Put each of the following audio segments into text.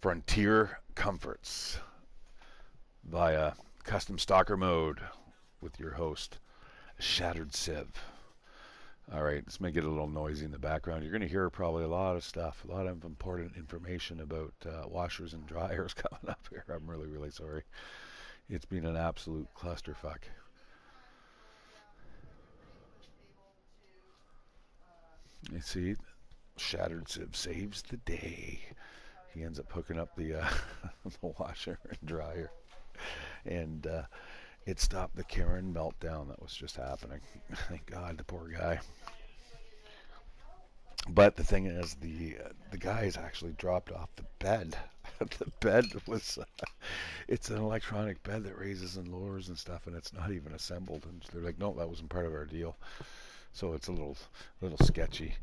Frontier Comforts via Custom Stalker Mode with your host, ShatteredCiv. All right, this may get a little noisy in the background. You're going to hear probably a lot of stuff, a lot of important information about washers and dryers coming up here. I'm really, really sorry. It's been an absolute clusterfuck. You see, ShatteredCiv saves the day. He ends up hooking up the the washer and dryer, and it stopped the Karen meltdown that was just happening. Thank God, the poor guy. But the thing is, the guy's actually dropped off the bed. The bed was it's an electronic bed that raises and lowers and stuff, and it's not even assembled. And they're like, no, that wasn't part of our deal. So it's a little sketchy.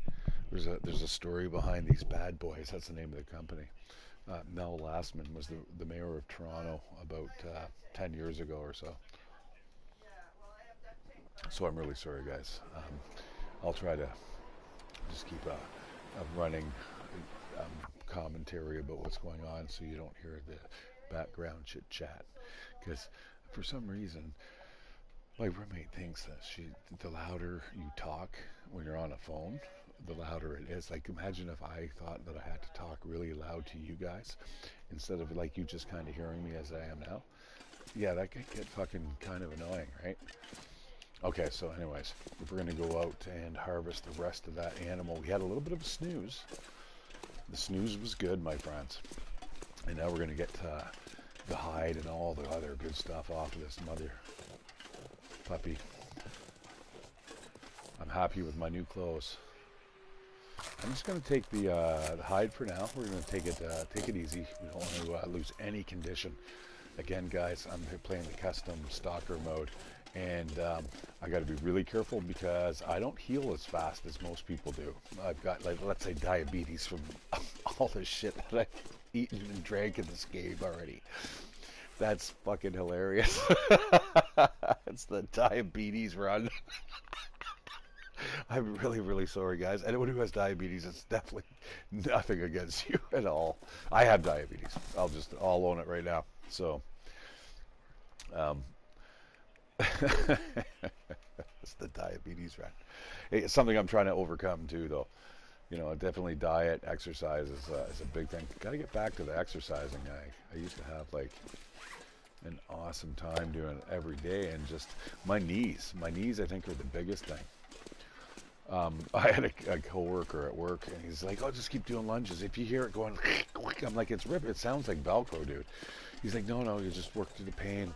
There's a story behind these bad boys. That's the name of the company. Mel Lastman was the mayor of Toronto about 10 years ago or so. So I'm really sorry, guys. I'll try to just keep a running commentary about what's going on so you don't hear the background chit chat. Because for some reason, my roommate thinks that the louder you talk when you're on a phone, the louder it is. Like, imagine if I thought that I had to talk really loud to you guys instead of like you just kind of hearing me as I am now. Yeah, that could get fucking kind of annoying, right? Okay, so anyways, if we're going to go out and harvest the rest of that animal, we had a little bit of a snooze. The snooze was good, my friends. And now we're going to get the hide and all the other good stuff off of this mother puppy. I'm happy with my new clothes. I'm just going to take the hide for now. We're going to take it easy. We don't want to lose any condition. Again, guys, I'm playing the custom stalker mode, and I got to be really careful because I don't heal as fast as most people do. I've got, like, let's say, diabetes from all the shit that I've eaten and drank in this game already. That's fucking hilarious. It's the diabetes run. I'm really, really sorry, guys. Anyone who has diabetes, it's definitely nothing against you at all. I have diabetes. I'll own it right now. So, it's the diabetes run. It's something I'm trying to overcome too, though. You know, definitely diet, exercise is a big thing. Got to get back to the exercising. I used to have like an awesome time doing it every day, and just my knees I think are the biggest thing. I had a coworker at work, and he's like, "Oh, just keep doing lunges. If you hear it going," I'm like, "It's rip. It sounds like Velcro, dude." He's like, "No, you just work through the pain,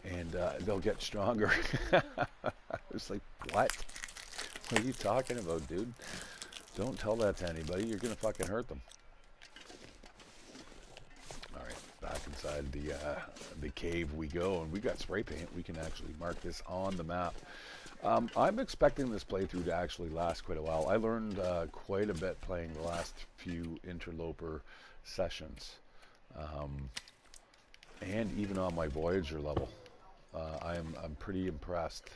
and they'll get stronger." I was like, "What? What are you talking about, dude? Don't tell that to anybody. You're gonna fucking hurt them." All right, back inside the cave we go, and we got spray paint. We can actually mark this on the map. I'm expecting this playthrough to actually last quite a while. I learned quite a bit playing the last few interloper sessions, and even on my Voyager level, I'm pretty impressed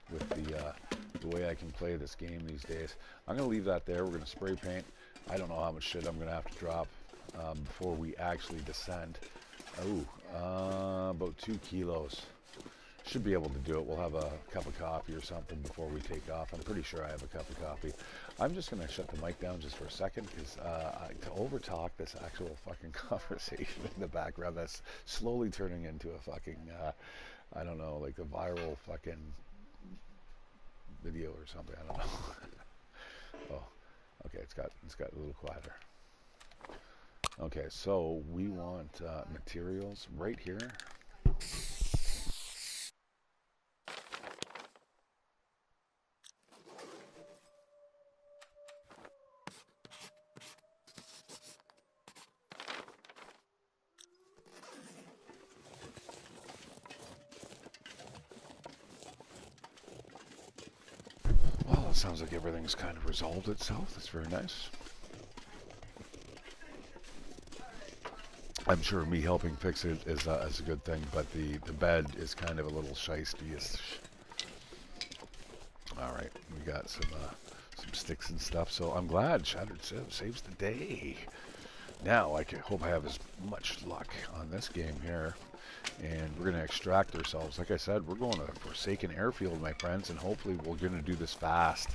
with the way I can play this game these days. I'm gonna leave that there. We're gonna spray paint. I don't know how much shit I'm gonna have to drop before we actually descend. Oh, about 2 kilos. Should be able to do it. We'll have a cup of coffee or something before we take off. I'm pretty sure I have a cup of coffee. I'm just going to shut the mic down just for a second because to overtalk this actual fucking conversation in the background that's slowly turning into a fucking, I don't know, like a viral fucking video or something. I don't know. Oh, okay. It's got a little quieter. Okay, so we want materials right here. Well, it sounds like everything's kind of resolved itself. That's very nice. I'm sure me helping fix it is a good thing, but the bed is kind of a little shiesty-ish. All right, we got some sticks and stuff, so I'm glad ShatteredCiv saves the day. now I hope I have as much luck on this game here. And we're going to extract ourselves. Like I said, we're going to a Forsaken Airfield, my friends, and hopefully we're going to do this fast.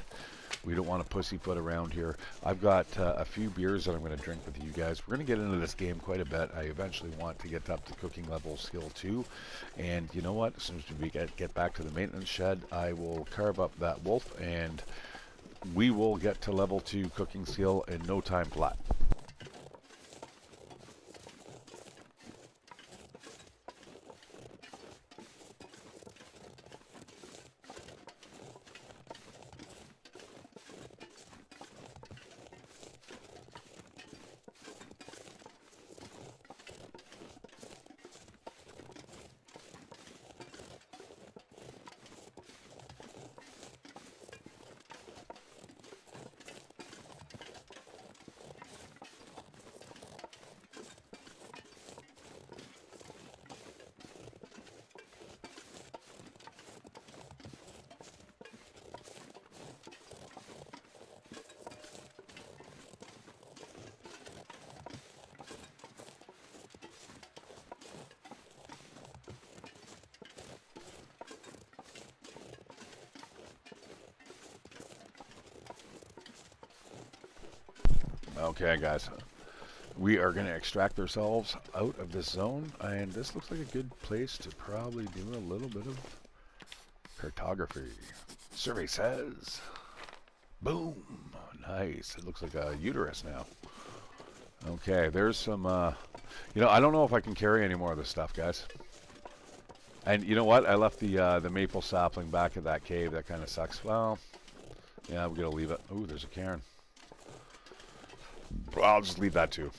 We don't want to pussyfoot around here. I've got a few beers that I'm going to drink with you guys. We're going to get into this game quite a bit. I eventually want to get up to cooking level skill 2. And you know what? As soon as we get back to the maintenance shed, I will carve up that wolf, and we will get to level 2 cooking skill in no time flat. Okay, guys, we are going to extract ourselves out of this zone, and this looks like a good place to probably do a little bit of cartography. Survey says, boom, nice. It looks like a uterus now. Okay, there's some, you know, I don't know if I can carry any more of this stuff, guys. And you know what? I left the maple sapling back at that cave. That kind of sucks. Well, yeah, we're going to leave it. Ooh, there's a cairn. I'll just leave that too.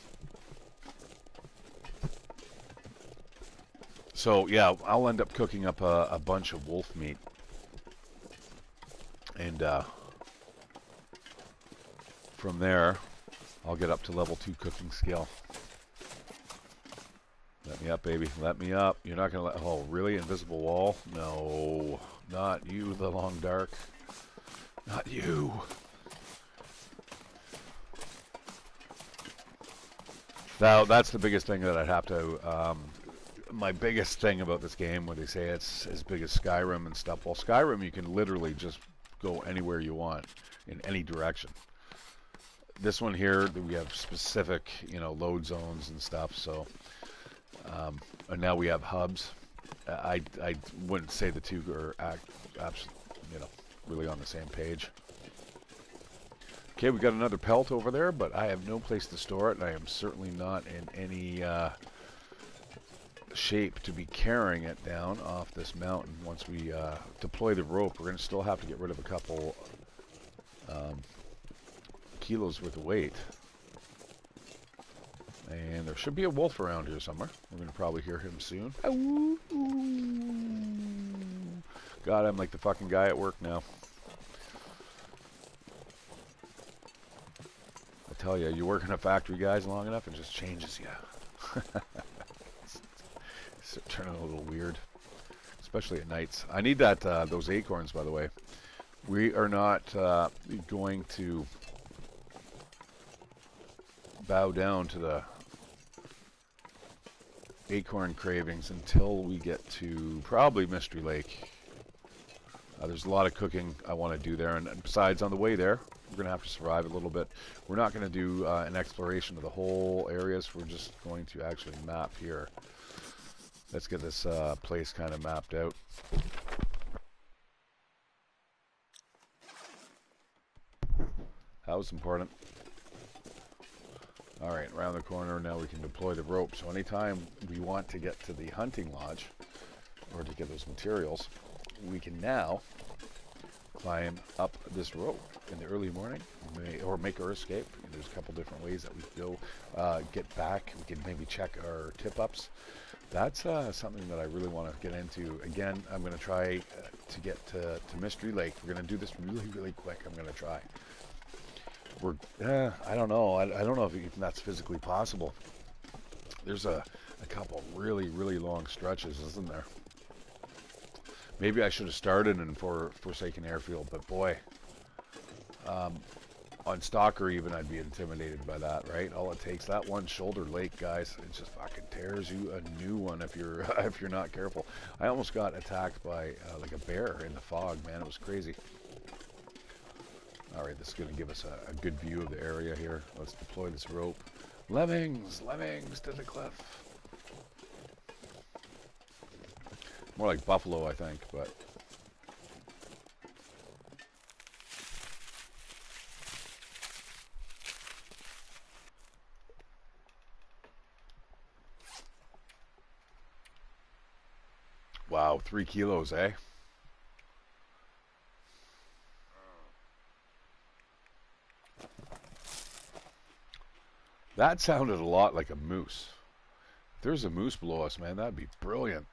So yeah, I'll end up cooking up a bunch of wolf meat, and from there I'll get up to level 2 cooking skill. Let me up, baby. Let me up. You're not gonna let... Oh, really? Invisible wall? No, not you, the long dark. Not you. Now, that's the biggest thing that I'd have to... my biggest thing about this game, when they say it's as big as Skyrim and stuff, well, Skyrim, you can literally just go anywhere you want, in any direction. This one here, we have specific, you know, load zones and stuff, so... and now we have hubs. I wouldn't say the two are, you know, really on the same page. Okay, we got another pelt over there, but I have no place to store it, and I am certainly not in any shape to be carrying it down off this mountain. Once we deploy the rope, we're going to still have to get rid of a couple kilos worth of weight. And there should be a wolf around here somewhere. We're going to probably hear him soon. God, I'm like the fucking guy at work now. I tell you, you work in a factory, guys, long enough, it just changes you. It's turning a little weird, especially at nights. I need that those acorns, by the way. We are not going to bow down to the acorn cravings until we get to probably Mystery Lake. There's a lot of cooking I want to do there, and besides, on the way there, we're going to have to survive a little bit. We're not going to do an exploration of the whole areas. We're just going to actually map here. Let's get this place kind of mapped out. That was important. Alright, around the corner, now we can deploy the rope. So anytime we want to get to the hunting lodge, or to get those materials, we can now climb up this rope in the early morning, or make our escape. And there's a couple different ways that we can go get back. We can maybe check our tip-ups. That's something that I really want to get into. Again, I'm going to try to get to Mystery Lake. We're going to do this really, really quick. I'm going to try. I don't know. I don't know if that's physically possible. There's a couple really, really long stretches, isn't there? Maybe I should have started in Forsaken Airfield, but boy, On Stalker even, I'd be intimidated by that, right? All it takes, that one shoulder lake, guys, it just fucking tears you a new one if you're if you're not careful. I almost got attacked by like a bear in the fog, man. It was crazy. All right, this is going to give us a good view of the area here. Let's deploy this rope. Lemmings, lemmings to the cliff. More like buffalo, I think, but... Wow, 3 kilos, eh? That sounded a lot like a moose. If there's a moose below us, man, that'd be brilliant.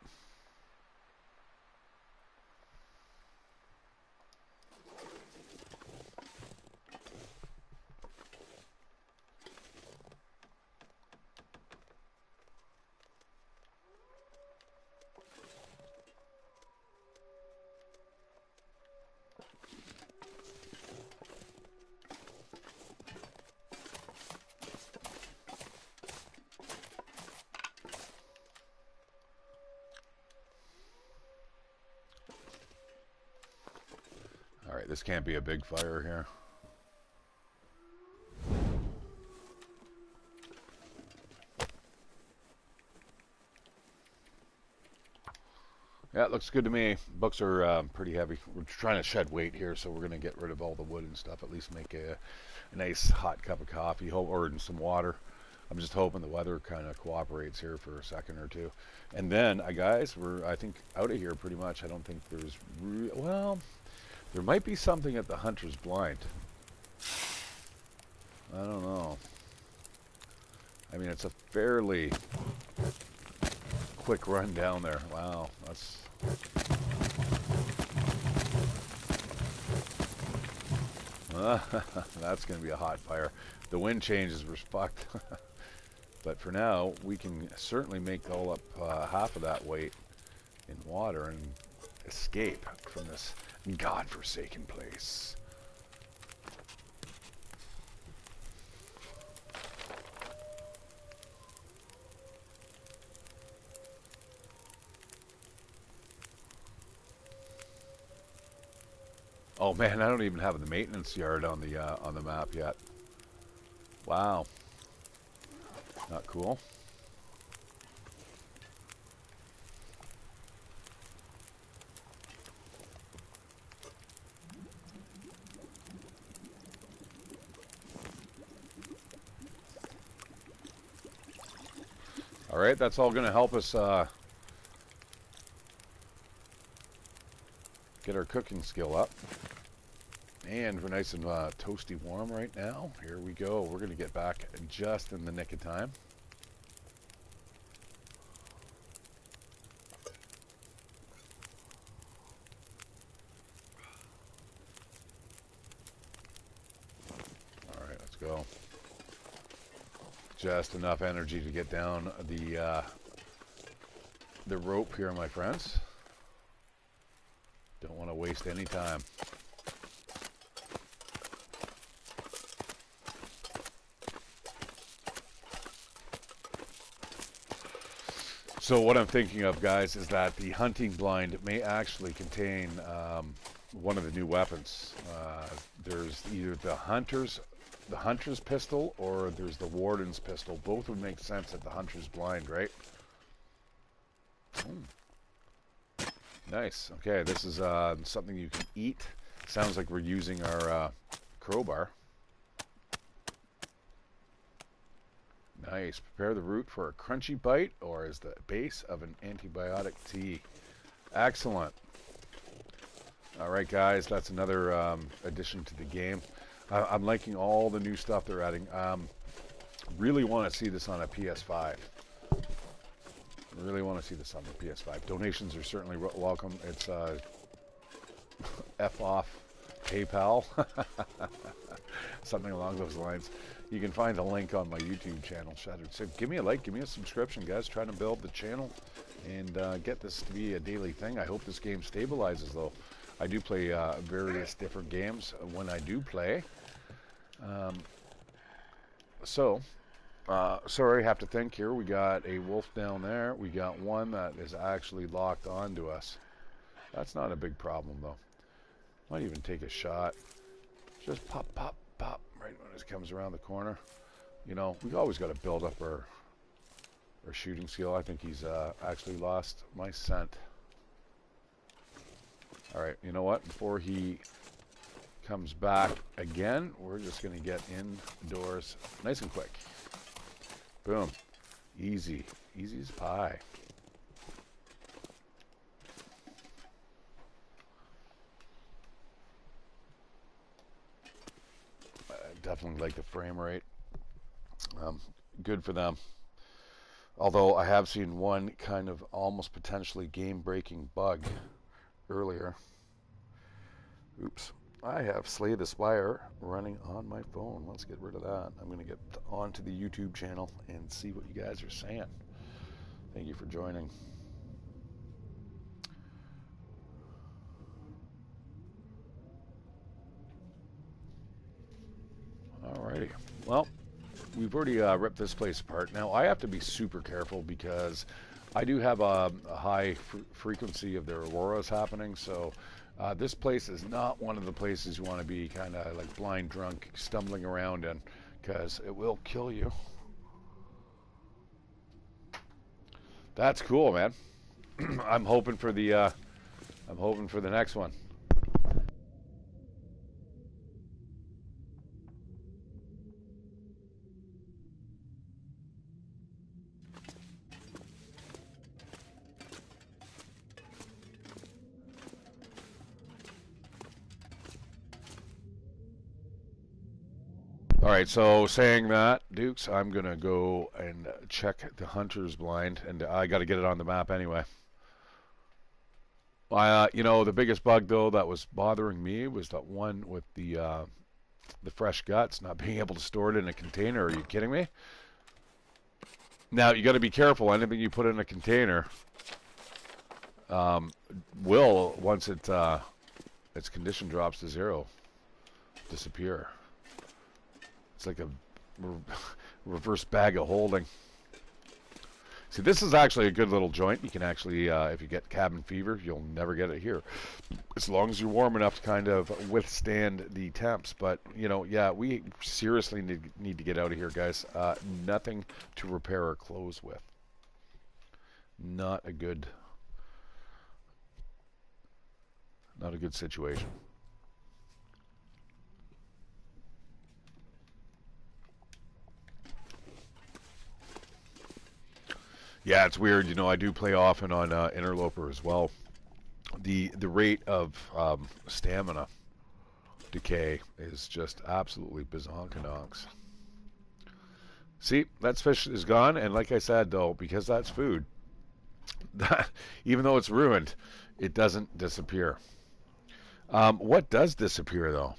All right, this can't be a big fire here. Yeah, it looks good to me. Books are pretty heavy. We're trying to shed weight here, so we're going to get rid of all the wood and stuff, at least make a nice hot cup of coffee or some water. I'm just hoping the weather kind of cooperates here for a second or two. And then, guys, we're, I think, out of here pretty much. I don't think there's... well, there might be something at the Hunter's Blind. I don't know. I mean, it's a fairly quick run down there. Wow, that's... that's going to be a hot fire. The wind changes, we're fucked. But for now, we can certainly make all up half of that weight in water and escape from this godforsaken place. Oh man, I don't even have the maintenance yard on the map yet. Wow. Not cool. All right, that's all going to help us get our cooking skill up. And we're nice and toasty warm right now. Here we go. We're going to get back just in the nick of time. All right, let's go. Just enough energy to get down the rope here, my friends. Don't want to waste any time. So what I'm thinking of, guys, is that the hunting blind may actually contain one of the new weapons. There's either the hunter's pistol or there's the warden's pistol. Both would make sense at the hunter's blind, right? Nice. Okay, this is something you can eat. Sounds like we're using our crowbar. Nice. Prepare the root for a crunchy bite or as the base of an antibiotic tea. Excellent. All right, guys, that's another addition to the game. I'm liking all the new stuff they're adding. Really want to see this on a PS5. Really want to see this on the PS5. Donations are certainly welcome. It's F off PayPal. Something along those lines. You can find a link on my YouTube channel, ShatteredCiv. Give me a like, give me a subscription, guys. Trying to build the channel and get this to be a daily thing. I hope this game stabilizes, though. I do play various different games when I do play. Um, sorry, have to think here. We got a wolf down there. We got one that is actually locked onto us. That's not a big problem, though. Might even take a shot. Just pop, pop, pop, right when it comes around the corner. You know, we've always got to build up our shooting skill. I think he's actually lost my scent. All right, you know what? Before he comes back again, we're just going to get indoors nice and quick. Boom. Easy. Easy as pie. I definitely like the frame rate. Good for them. Although I have seen one kind of almost potentially game-breaking bug earlier. Oops. I have Slay the Spire running on my phone. Let's get rid of that. I'm going to get onto the YouTube channel and see what you guys are saying. Thank you for joining. Alrighty. Well, we've already ripped this place apart. Now, I have to be super careful because I do have a high frequency of the auroras happening, so this place is not one of the places you want to be kind of like blind drunk stumbling around in, because it will kill you. That's cool, man. I'm hoping for the next one. All right, so saying that, Dukes, I'm going to go and check the hunter's blind, and I got to get it on the map anyway. You know, the biggest bug, though, that was bothering me was that one with the fresh guts, not being able to store it in a container. Are you kidding me? Now, you got to be careful. Anything you put in a container will, once its condition drops to 0, disappear. It's like a reverse bag of holding. See, this is actually a good little joint. You can actually, if you get cabin fever, you'll never get it here. As long as you're warm enough to kind of withstand the temps. But, you know, yeah, we seriously need to get out of here, guys. Nothing to repair our clothes with. Not a good situation. Yeah, it's weird. You know, I do play often on Interloper as well. The rate of stamina decay is just absolutely bazonkanonks. See, that fish is gone, and like I said, though, because that's food, even though it's ruined, it doesn't disappear. What does disappear, though?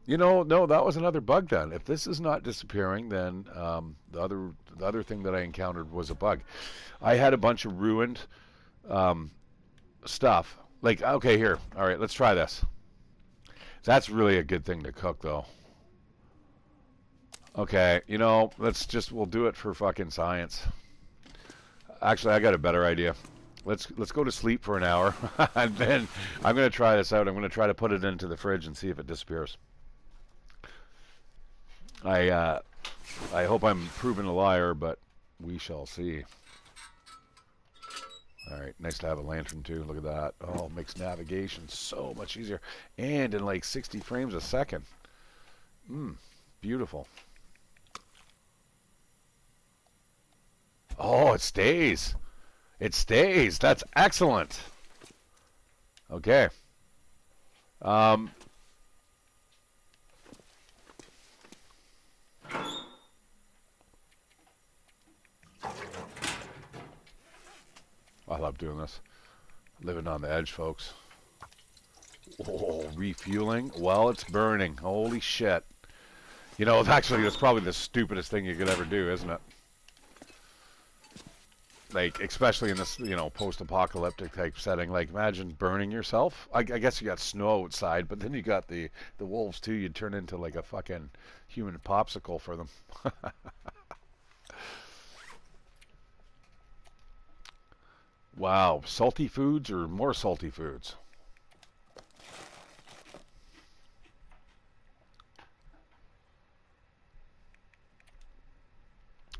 You know, no, that was another bug then. If this is not disappearing, then the other thing that I encountered was a bug. I had a bunch of ruined stuff. Like, okay, here. All right, let's try this. That's really a good thing to cook, though. Okay, you know, we'll do it for fucking science. Actually, I got a better idea. Let's go to sleep for an hour, and then I'm going to try this out. I'm going to try to put it into the fridge and see if it disappears. I hope I'm proven a liar, but we shall see. All right, nice to have a lantern too. Look at that. Oh, makes navigation so much easier, and in like 60 frames a second. Beautiful. Oh, it stays. It stays. That's excellent. Okay. I love doing this. Living on the edge, folks. Oh, refueling. Well, it's burning. Holy shit. You know, actually, that's probably the stupidest thing you could ever do, isn't it? Like, especially in this, you know, post-apocalyptic type setting. Like, imagine burning yourself. I guess you got snow outside, but then you got the wolves too. You'd turn into like a fucking human popsicle for them. Wow, salty foods or more salty foods?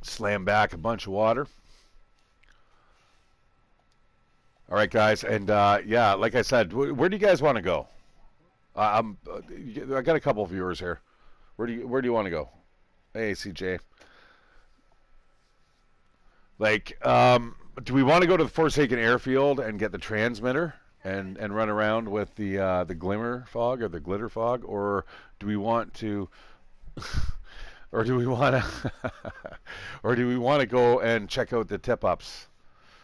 Slam back a bunch of water. All right, guys, and yeah, like I said, where do you guys want to go? I got a couple of viewers here. Where do you want to go? Hey, CJ. Like, do we want to go to the Forsaken Airfield and get the transmitter and run around with the glimmer fog or the glitter fog, or do we want to, or do we want to, or do we want to go and check out the tip ups,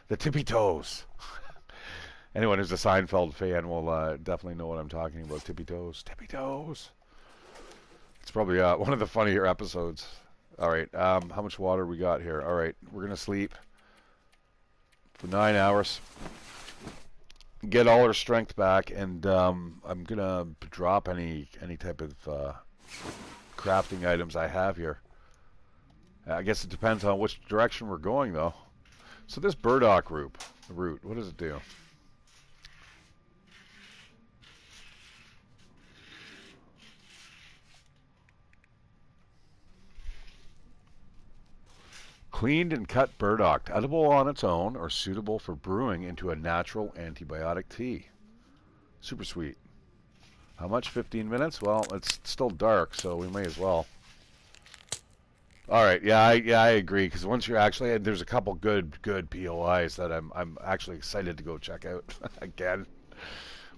the tippy toes? Anyone who's a Seinfeld fan will definitely know what I'm talking about. Tippy toes, tippy toes. It's probably one of the funnier episodes. All right, how much water we got here? All right, we're gonna sleep for 9 hours, get all our strength back, and I'm gonna drop any type of crafting items I have here. I guess it depends on which direction we're going, though. So this burdock root, what does it do? Cleaned and cut burdock, edible on its own or suitable for brewing into a natural antibiotic tea. Super sweet. How much? 15 minutes? Well, it's still dark, so we may as well. All right, yeah, I agree. Because once you're actually, there's a couple good POIs that I'm actually excited to go check out again.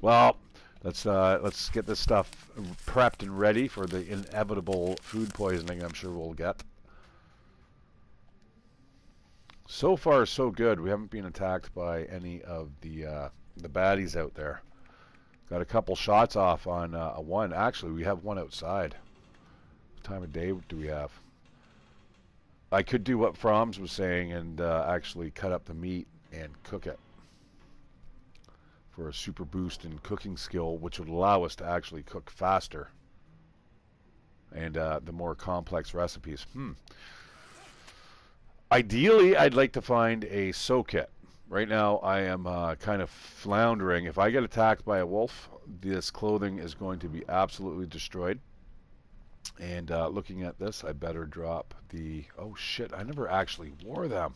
Well, let's get this stuff prepped and ready for the inevitable food poisoning I'm sure we'll get. So far, so good. We haven't been attacked by any of the baddies out there. Got a couple shots off on a one. Actually, we have one outside. What time of day do we have? I could do what Froms was saying and actually cut up the meat and cook it for a super boost in cooking skill, which would allow us to actually cook faster and the more complex recipes. Ideally, I'd like to find a sew kit. Right now, I am kind of floundering. If I get attacked by a wolf, this clothing is going to be absolutely destroyed. And looking at this, I better drop the... Oh, shit, I never actually wore them.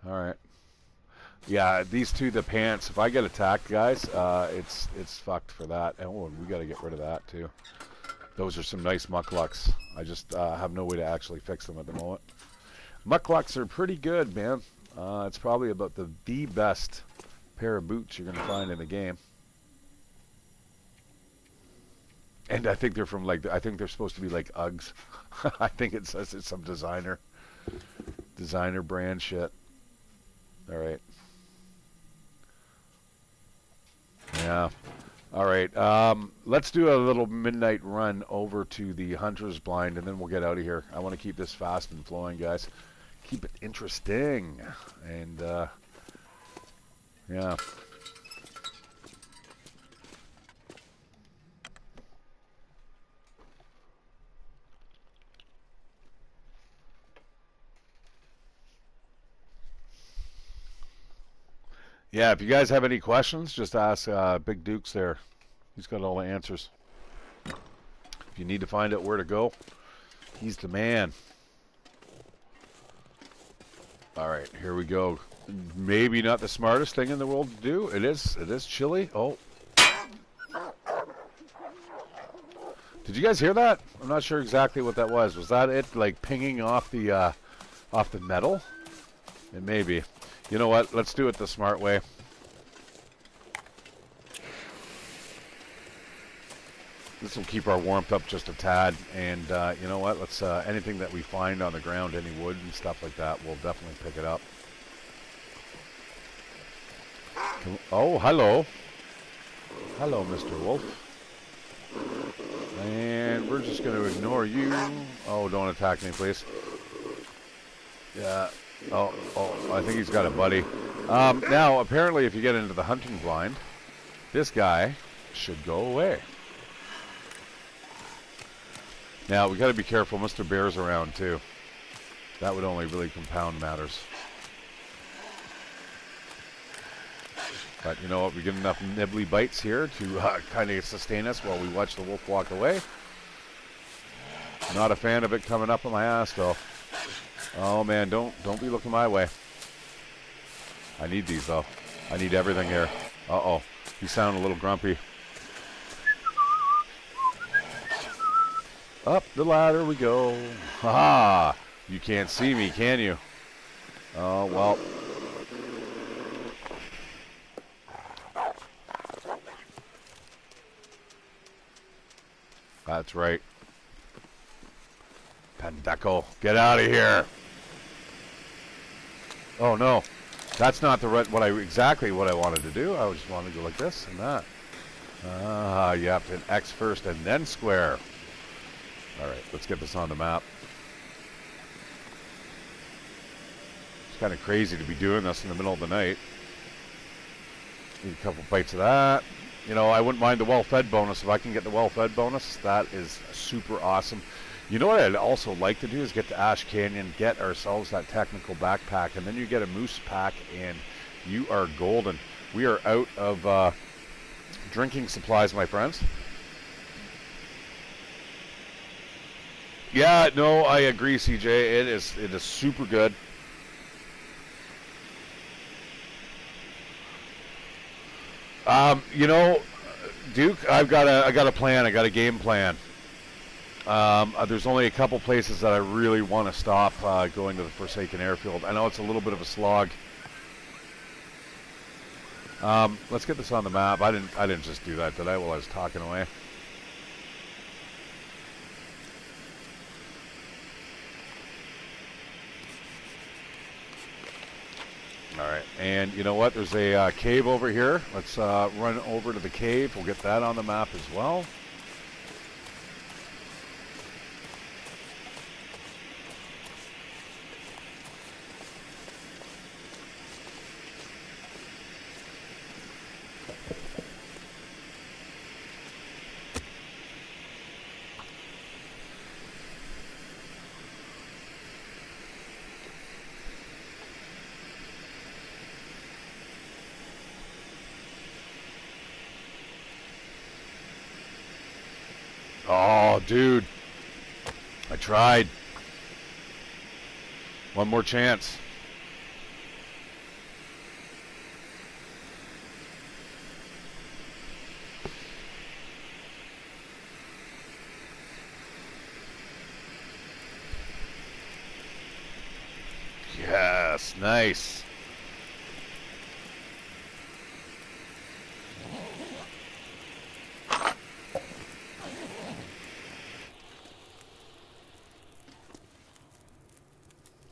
All right. Yeah, these two, the pants, if I get attacked, guys, it's fucked for that. Oh, and we got to get rid of that, too. Those are some nice mucklucks. I just have no way to actually fix them at the moment. Mucklucks are pretty good, man. It's probably about the best pair of boots you're going to find in the game. And I think they're from like, I think they're supposed to be like Uggs. I think it says it's some designer brand shit. All right. Yeah. All right, let's do a little midnight run over to the Hunter's Blind, and then we'll get out of here. I want to keep this fast and flowing, guys. Keep it interesting, and yeah. Yeah, if you guys have any questions, just ask Big Dukes there. He's got all the answers. If you need to find out where to go, he's the man. All right, here we go. Maybe not the smartest thing in the world to do. It is chilly. Oh. Did you guys hear that? I'm not sure exactly what that was. Was that it, like pinging off the metal? It may be. You know what? Let's do it the smart way. This will keep our warmth up just a tad, and you know what? Let's anything that we find on the ground, any wood and stuff like that, we'll definitely pick it up. Oh, hello. Hello, Mr. Wolf. And we're just going to ignore you Oh, don't attack me, please. Yeah. Oh, I think he's got a buddy. Now, apparently, if you get into the hunting blind, this guy should go away. Now, we got to be careful. Mr. Bear's around, too. That would only really compound matters. But you know what? We get enough nibbly bites here to kind of sustain us while we watch the wolf walk away. Not a fan of it coming up on my ass, though. Oh, man, don't be looking my way. I need these, though. I need everything here. Uh-oh. You sound a little grumpy. Up the ladder we go. Ha-ha! You can't see me, can you? Oh, well. That's right. Pendeco, get out of here. Oh, no. That's not the right, exactly what I wanted to do. I just wanted to go like this and that. You have to hit X first and then square. All right, let's get this on the map. It's kind of crazy to be doing this in the middle of the night. Need a couple bites of that. You know, I wouldn't mind the well-fed bonus. If I can get the well-fed bonus, that is super awesome. You know what I'd also like to do is get to Ash Canyon, get ourselves that technical backpack, and then you get a moose pack, and you are golden. We are out of drinking supplies, my friends. Yeah, no, I agree, CJ. It is super good. You know, Duke, I got a plan. I got a game plan. There's only a couple places that I really want to stop going to the Forsaken Airfield. I know it's a little bit of a slog. Let's get this on the map. I didn't just do that, did I? While I was talking away. All right, and you know what? There's a cave over here. Let's run over to the cave. We'll get that on the map as well. Oh, dude. I tried. One more chance. Yes, nice.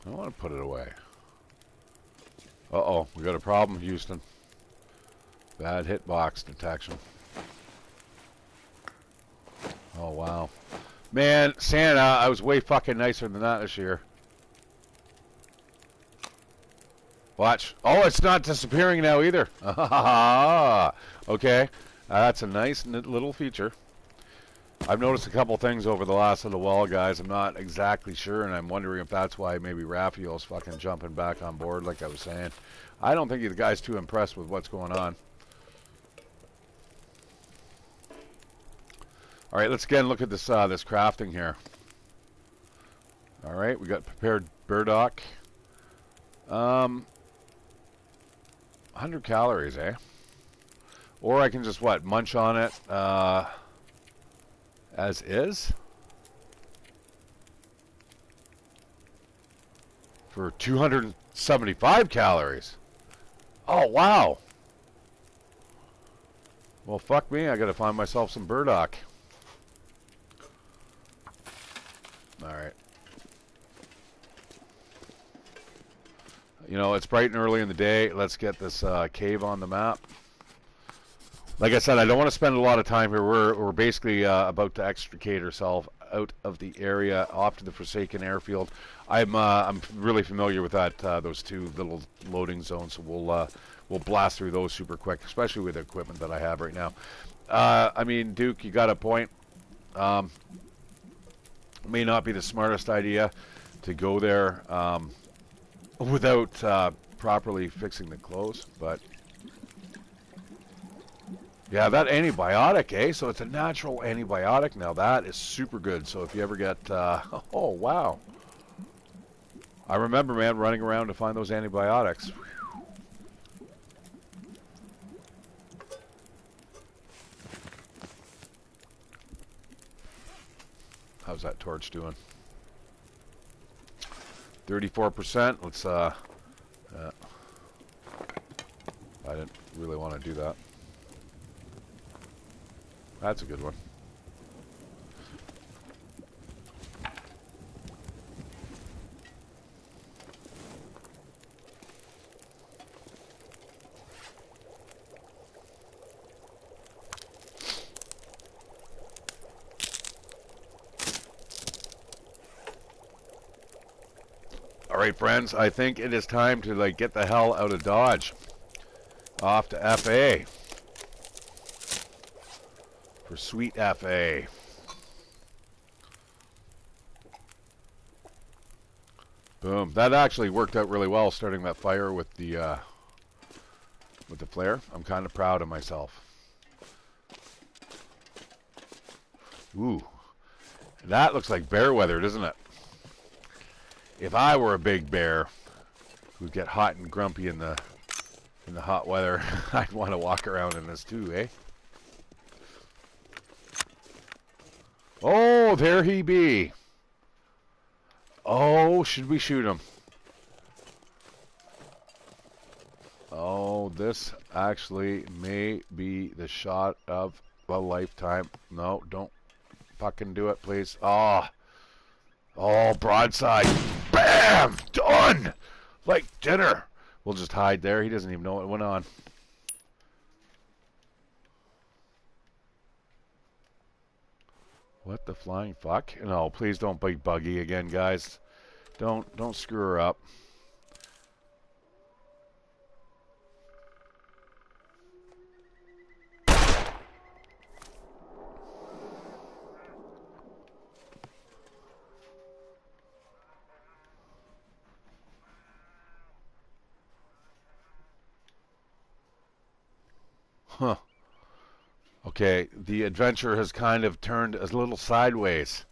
I want to put it away. Uh-oh, we got a problem, Houston. Bad hitbox detection. Oh, wow. Man, Santa, I was way fucking nicer than that this year. Watch. Oh, it's not disappearing now either. Okay. That's a nice little feature. I've noticed a couple things over the last little while, guys. I'm not exactly sure, and I'm wondering if that's why maybe Raphael's fucking jumping back on board, like I was saying. I don't think the guy's too impressed with what's going on. All right, let's again look at this this crafting here. All right, we got prepared burdock. 100 calories, eh? Or I can just, what, munch on it as is? For 275 calories. Oh, wow. Well, fuck me. I got to find myself some burdock. All right. You know, it's bright and early in the day. Let's get this cave on the map. Like I said, I don't want to spend a lot of time here. We're basically about to extricate ourselves out of the area, off to the Forsaken Airfield. I'm really familiar with that those two little loading zones, so we'll blast through those super quick, especially with the equipment that I have right now. I mean, Duke, you got a point. May not be the smartest idea to go there without properly fixing the clothes, but yeah, that antibiotic, eh? So it's a natural antibiotic now. That is super good. So if you ever get, oh wow, I remember, man, running around to find those antibiotics. How's that torch doing? 34%. Let's I didn't really want to do that. That's a good one. All right, friends, I think it is time to like get the hell out of Dodge. Off to FA. For sweet FA. Boom. That actually worked out really well, starting that fire with the flare. I'm kind of proud of myself. Ooh. That looks like bear weather, doesn't it? If I were a big bear who'd get hot and grumpy in the hot weather, I'd want to walk around in this too, eh? Oh, there he be. Oh, should we shoot him? Oh, this actually may be the shot of a lifetime. No, don't fucking do it, please. Oh, broadside. Bam! Done! Like dinner. We'll just hide there. He doesn't even know what went on. What the flying fuck? No, please don't bite Buggy again, guys. Don't screw her up. Huh. Okay, the adventure has kind of turned a little sideways.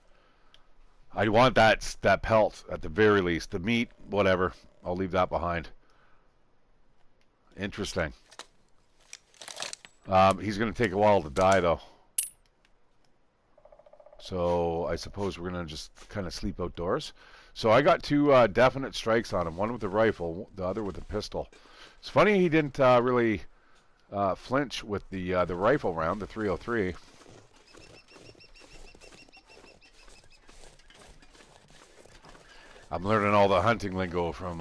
I want that pelt at the very least. The meat, whatever. I'll leave that behind. Interesting. He's going to take a while to die, though. So I suppose we're going to just kind of sleep outdoors. So I got two definite strikes on him. One with the rifle, the other with the pistol. It's funny he didn't really flinch with the rifle round, the 303. I'm learning all the hunting lingo from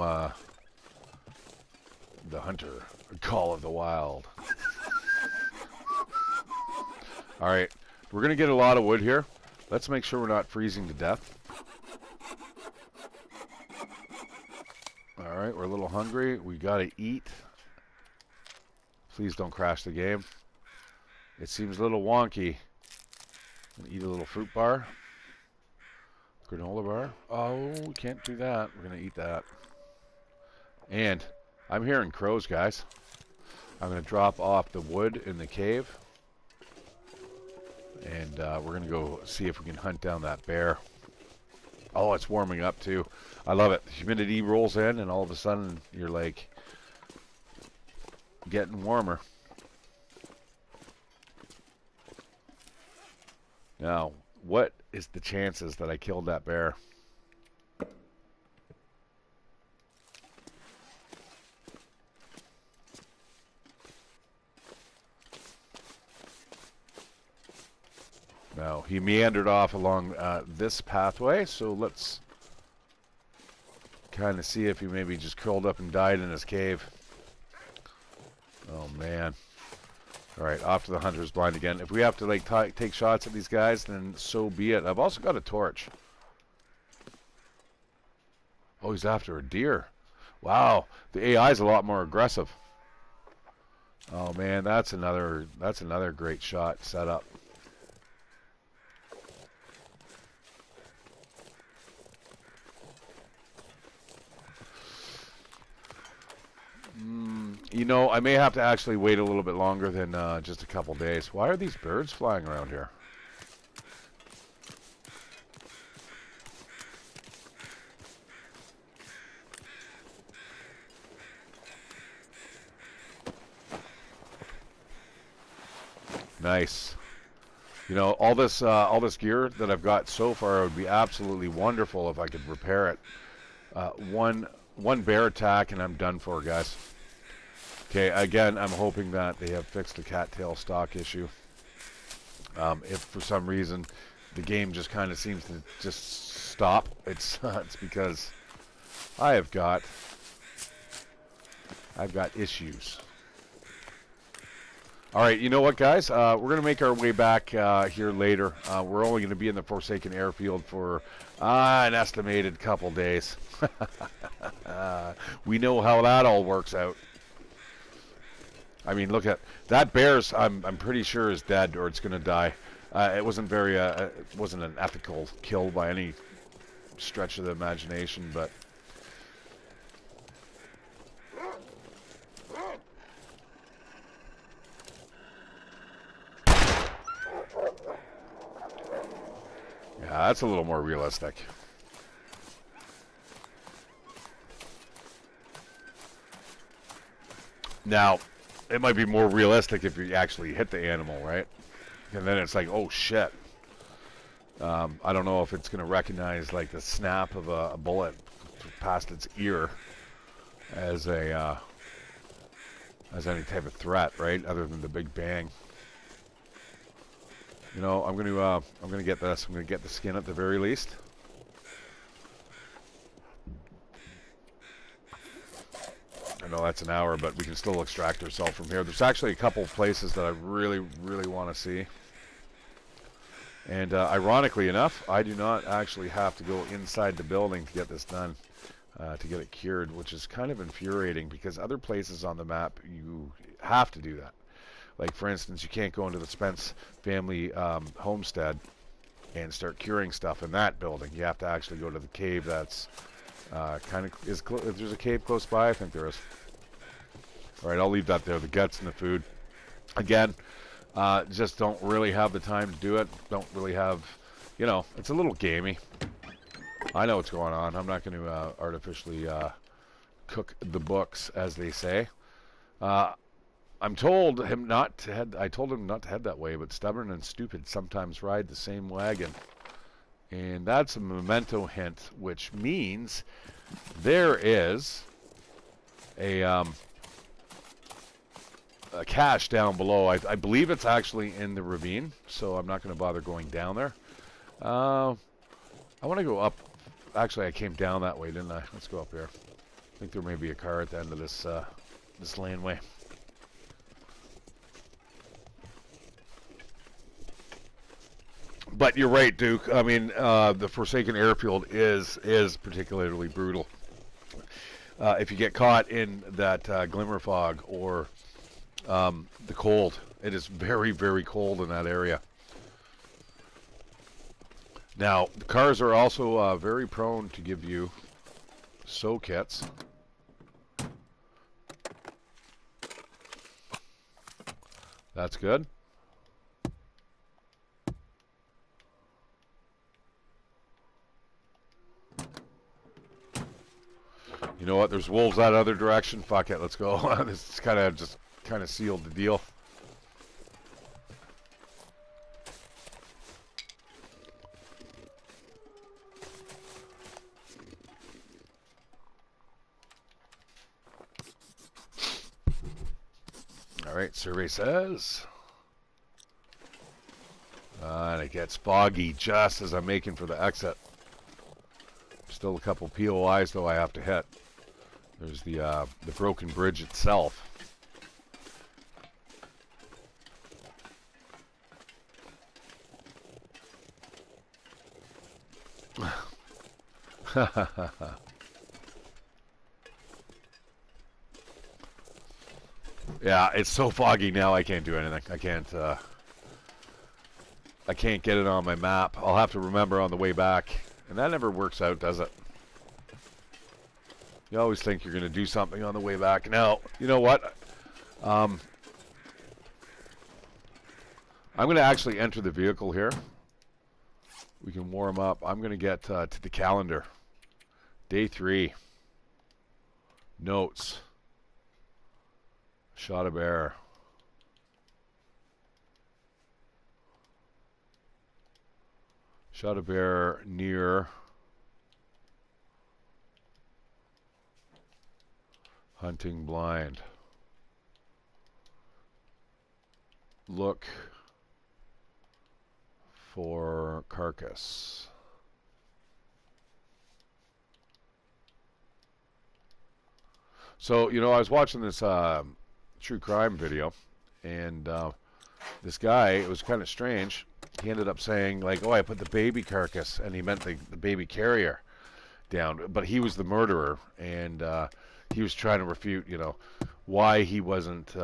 the Hunter, Call of the Wild. All right, we're going to get a lot of wood here. Let's make sure we're not freezing to death. All right, we're a little hungry. We got to eat. Please don't crash the game. It seems a little wonky. I'm gonna eat a little fruit bar. Granola bar. Oh, we can't do that. We're going to eat that. And I'm hearing crows, guys. I'm going to drop off the wood in the cave. And we're going to go see if we can hunt down that bear. Oh, it's warming up too. I love it. The humidity rolls in and all of a sudden you're like getting warmer. Now, what is the chances that I killed that bear? No, he meandered off along this pathway, so let's kind of see if he maybe just curled up and died in his cave. Oh, man. All right, off to the hunter's blind again. If we have to like take shots at these guys, then so be it. I've also got a torch. Oh, he's after a deer. Wow, the AI is a lot more aggressive. Oh man, that's another great shot setup. You know, I may have to actually wait a little bit longer than just a couple days. Why are these birds flying around here? Nice. You know, all this gear that I've got so far would be absolutely wonderful if I could repair it. One bear attack and I'm done for, guys. Okay, again, I'm hoping that they have fixed the cattail stock issue. If for some reason the game just kind of seems to just stop, it's because I've got issues. All right, you know what, guys? We're going to make our way back here later. We're only going to be in the Forsaken Airfield for an estimated couple days. We know how that all works out. I mean, look at that bear's. I'm pretty sure is dead or it's going to die. It wasn't it wasn't an ethical kill by any stretch of the imagination, but. Yeah, that's a little more realistic. Now, it might be more realistic if you actually hit the animal, right? And then it's like, oh shit. I don't know if it's going to recognize like the snap of a bullet past its ear as any type of threat, right? Other than the big bang. You know, I'm gonna get this. I'm gonna get the skin at the very least. I know that's an hour, but we can still extract ourselves from here. There's actually a couple of places that I really, really want to see. And ironically enough, I do not actually have to go inside the building to get this done, to get it cured, which is kind of infuriating because other places on the map you have to do that. Like, for instance, you can't go into the Spence family homestead and start curing stuff in that building. You have to actually go to the cave that's kind of... If there's a cave close by, I think there is. All right, I'll leave that there. The guts and the food. Again, just don't really have the time to do it. Don't really have... You know, it's a little gamey. I know what's going on. I'm not going to artificially cook the books, as they say. I told him not to head that way, but stubborn and stupid sometimes ride the same wagon. And that's a memento hint, which means there is a cache down below. I believe it's actually in the ravine, so I'm not going to bother going down there. I want to go up. Actually, I came down that way, didn't I? Let's go up here. I think there may be a car at the end of this laneway. But you're right, Duke. I mean, the Forsaken Airfield is particularly brutal. If you get caught in that glimmer fog or the cold, it is very, very cold in that area. Now, the cars are also very prone to give you sew kits. That's good. You know what? There's wolves that other direction. Fuck it. Let's go. This kind of sealed the deal. All right. Survey says. And it gets foggy just as I'm making for the exit. Still a couple POIs though I have to hit. There's the broken bridge itself. Yeah, it's so foggy now. I can't do anything. I can't get it on my map. I'll have to remember on the way back, and that never works out, does it? You always think you're going to do something on the way back. No, you know what? I'm going to actually enter the vehicle here. We can warm up. I'm going to get to the calendar. Day 3. Notes. Shot a bear. Shot a bear near hunting blind. Look for carcass. So, you know, I was watching this true crime video, and this guy, it was kind of strange. He ended up saying, like, oh, I put the baby carcass, and he meant the baby carrier down. But he was the murderer, and he was trying to refute, you know, why he wasn't,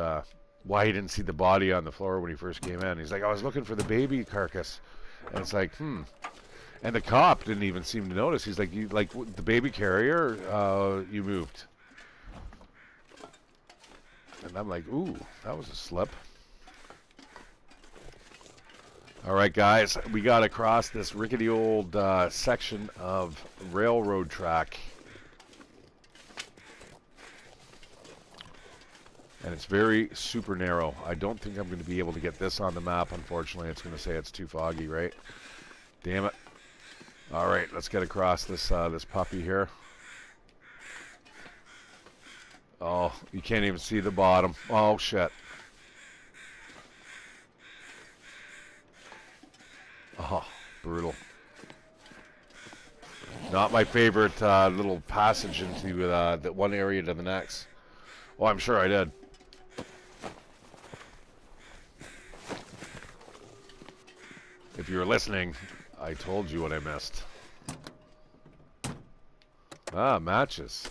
why he didn't see the body on the floor when he first came in. He's like, I was looking for the baby carcass. And it's like, And the cop didn't even seem to notice. He's like, you like the baby carrier, you moved. And I'm like, ooh, that was a slip. All right, guys, we got to cross this rickety old section of railroad track. And it's very super narrow. I don't think I'm going to be able to get this on the map, unfortunately. It's going to say it's too foggy, right? Damn it. All right, let's get across this this puppy here. Oh, you can't even see the bottom. Oh, shit. Oh, brutal. Not my favorite little passage into that one area to the next. Well, I'm sure I did. If you were listening, I told you what I missed. Ah, matches.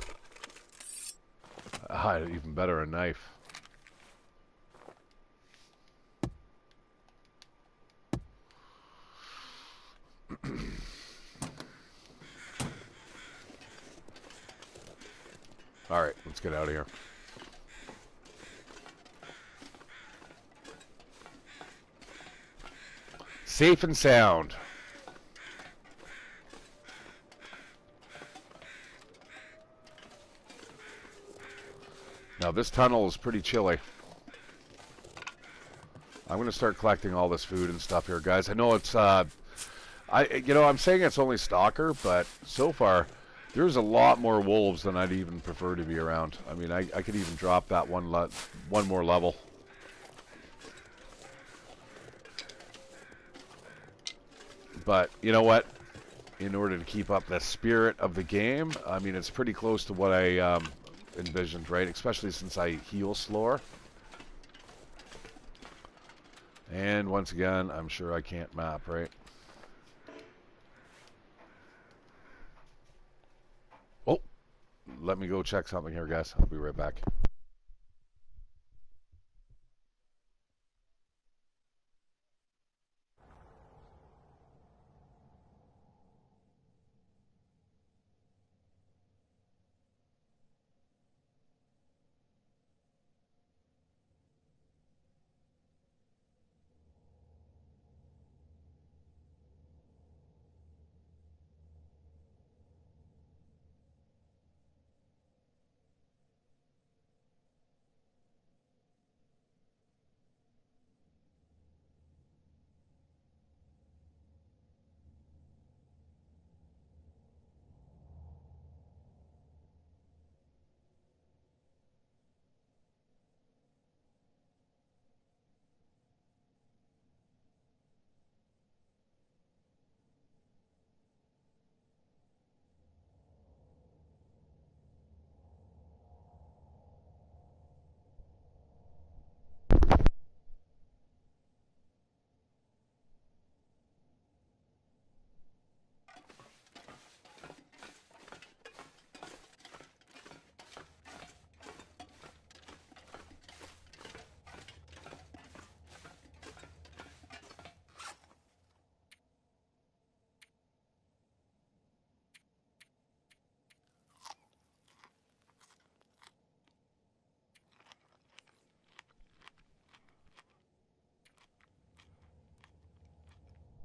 Ah, even better, a knife. All right, let's get out of here. Safe and sound. Now this tunnel is pretty chilly. I'm going to start collecting all this food and stuff here, guys. I know it's I'm saying it's only stalker, but so far there's a lot more wolves than I'd even prefer to be around. I mean, I could even drop that one more level. But you know what? In order to keep up the spirit of the game, I mean, it's pretty close to what I envisioned, right? Especially since I heal slower. And once again, I'm sure I can't map, right? Oh, let me go check something here, guys. I'll be right back.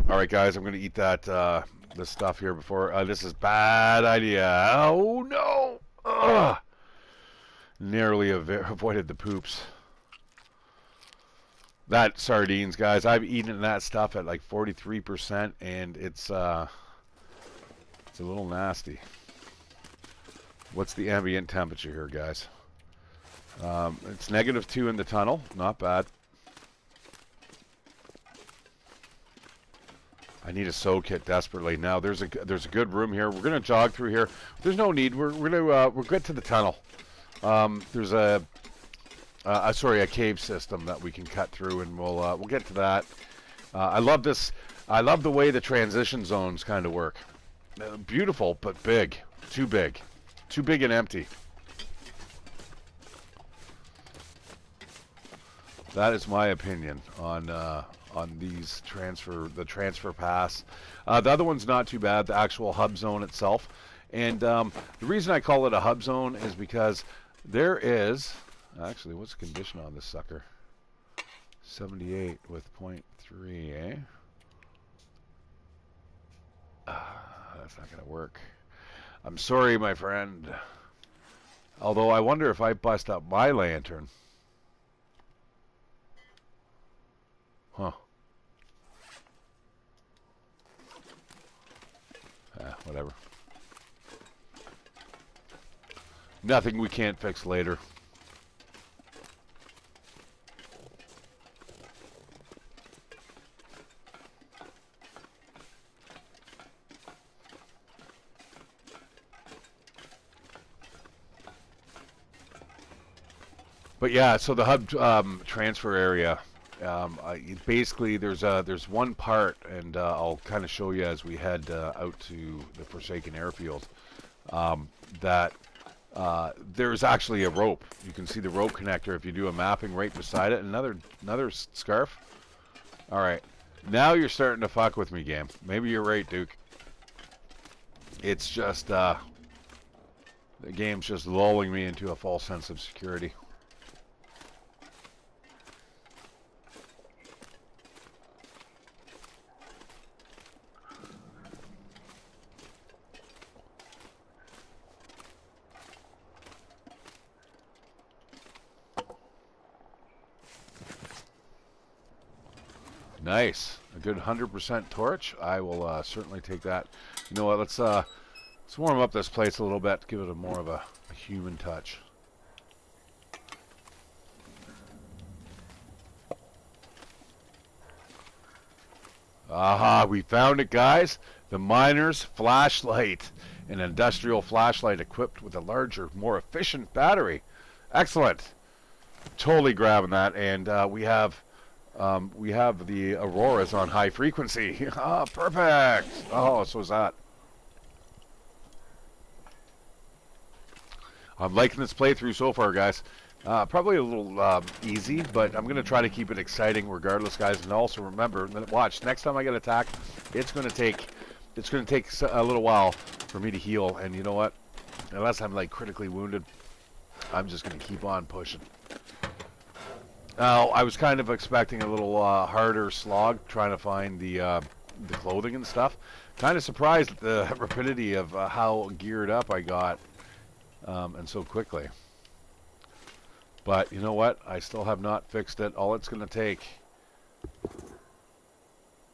All right, guys, I'm going to eat that this stuff here before. This is bad idea. Oh, no. Ugh. Narrowly avoided the poops. That sardines, guys, I've eaten that stuff at like 43%, and it's a little nasty. What's the ambient temperature here, guys? It's -2 in the tunnel. Not bad. I need a sew kit desperately. Now there's a good room here. We're gonna jog through here. There's no need. We'll get to the tunnel. There's a cave system that we can cut through, and we'll get to that. I love this. I love the way the transition zones kind of work. Beautiful, but big. Too big. Too big and empty. That is my opinion on these the transfer pass. The other one's not too bad, the actual hub zone itself. And the reason I call it a hub zone is because there is, actually, what's the condition on this sucker? 78 with 0.3, eh? That's not going to work. I'm sorry, my friend. Although I wonder if I bust up my lantern. Huh. Whatever. Nothing we can't fix later. But yeah, so the hub transfer area, basically there's one part, and I'll kind of show you as we head out to the Forsaken Airfield, that there's actually a rope. You can see the rope connector if you do a mapping right beside it. Another scarf. All right, now you're starting to fuck with me, game. Maybe you're right, Duke. It's just the game's just lulling me into a false sense of security. Nice, a good 100% torch. I will certainly take that. You know what? Let's warm up this place a little bit, give it more of a human touch. Aha, we found it, guys. The miner's flashlight, an industrial flashlight equipped with a larger, more efficient battery. Excellent. Totally grabbing that, and we have the auroras on high frequency. Ah, perfect. Oh, so is that. I'm liking this playthrough so far, guys. Probably a little easy, but I'm going to try to keep it exciting regardless, guys. And also remember, watch, next time I get attacked, it's going to take a little while for me to heal. And you know what? Unless I'm like critically wounded, I'm just going to keep on pushing. Now, I was kind of expecting a little harder slog, trying to find the clothing and stuff. Kind of surprised at the rapidity of how geared up I got, and so quickly. But you know what? I still have not fixed it. All it's going to take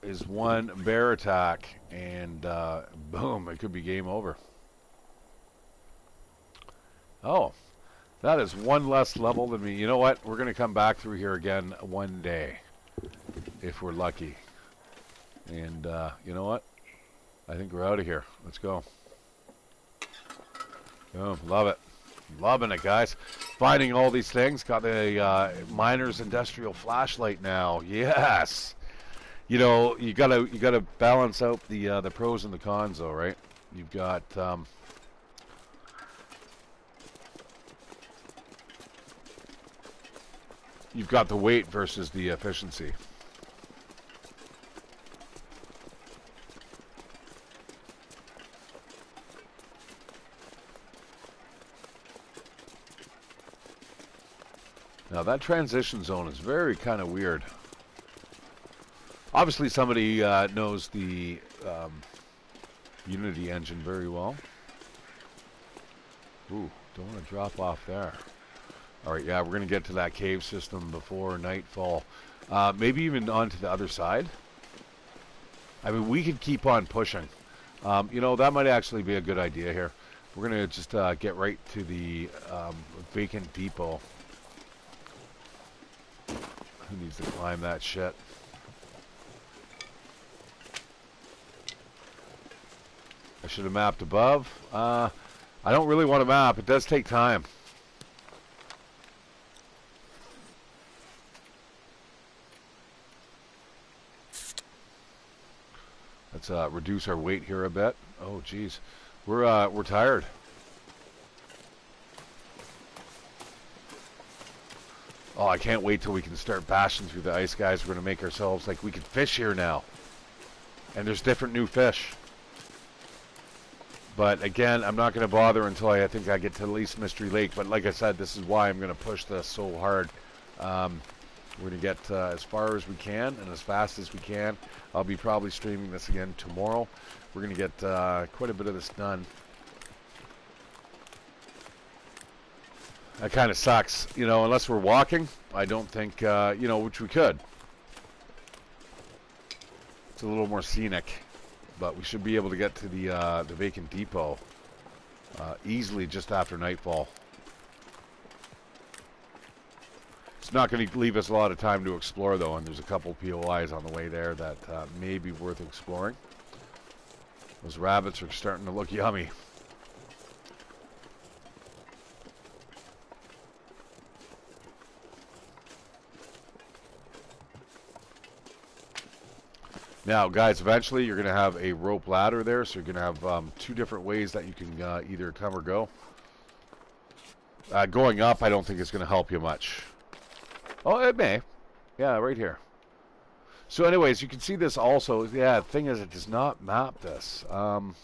is one bear attack, and boom, it could be game over. Oh. That is one less level than me. You know what? We're going to come back through here again one day, if we're lucky. And you know what? I think we're out of here. Let's go. Oh, love it. Loving it, guys. Finding all these things. Got the miner's industrial flashlight now. Yes. You know, you gotta balance out the pros and the cons, though, right? You've got you've got the weight versus the efficiency. Now that transition zone is very kind of weird. Obviously, somebody knows the Unity engine very well. Ooh, don't want to drop off there. All right, yeah, we're going to get to that cave system before nightfall. Maybe even onto the other side. I mean, we could keep on pushing. You know, that might actually be a good idea here. We're going to just get right to the vacant depot. Who needs to climb that shit? I should have mapped above. I don't really want to map. It does take time. Let's reduce our weight here a bit. Oh, geez. We're tired. Oh, I can't wait till we can start bashing through the ice, guys. We're going to make ourselves like we can fish here now. And there's different new fish. But again, I'm not going to bother until I think I get to at least Mystery Lake. But like I said, this is why I'm going to push this so hard. We're going to get as far as we can and as fast as we can. I'll be probably streaming this again tomorrow. We're going to get quite a bit of this done. That kind of sucks, you know, unless we're walking. I don't think, you know, which we could. It's a little more scenic. But we should be able to get to the vacant depot easily just after nightfall. It's not going to leave us a lot of time to explore, though, and there's a couple POIs on the way there that may be worth exploring. Those rabbits are starting to look yummy. Now, guys, eventually you're going to have a rope ladder there, so you're going to have two different ways that you can either come or go. Going up, I don't think it's going to help you much. Oh, it may. Yeah, right here. So anyways, you can see this also. Yeah, the thing is, it does not map this. All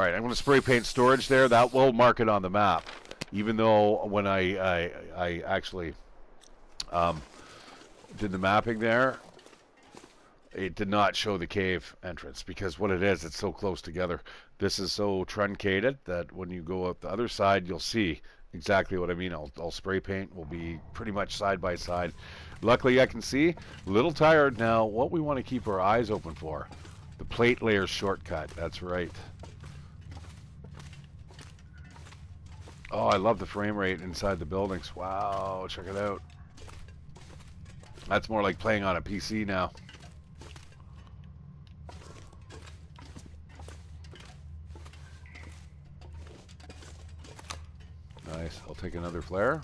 right, I'm going to spray paint storage there. That will mark it on the map, even though when I actually did the mapping there, it did not show the cave entrance because what it is, it's so close together. This is so truncated that when you go up the other side, you'll see exactly what I mean. I'll spray paint. We'll be pretty much side by side. Luckily, I can see. A little tired now. What we want to keep our eyes open for, the plate layer shortcut. That's right. Oh, I love the frame rate inside the buildings. Wow, check it out. That's more like playing on a PC now. Nice. I'll take another flare.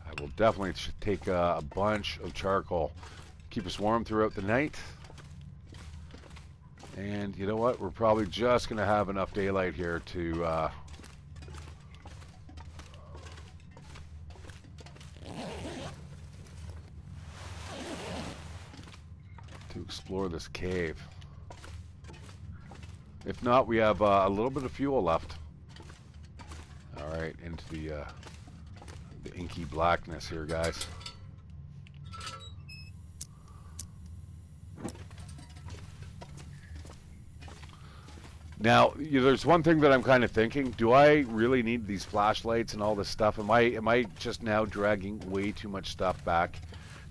I will definitely take a bunch of charcoal. Keep us warm throughout the night. And you know what? We're probably just going to have enough daylight here to explore this cave. If not, we have a little bit of fuel left. All right, into the inky blackness here, guys. Now, there's one thing that I'm kind of thinking. Do I really need these flashlights and all this stuff? Am I just now dragging way too much stuff back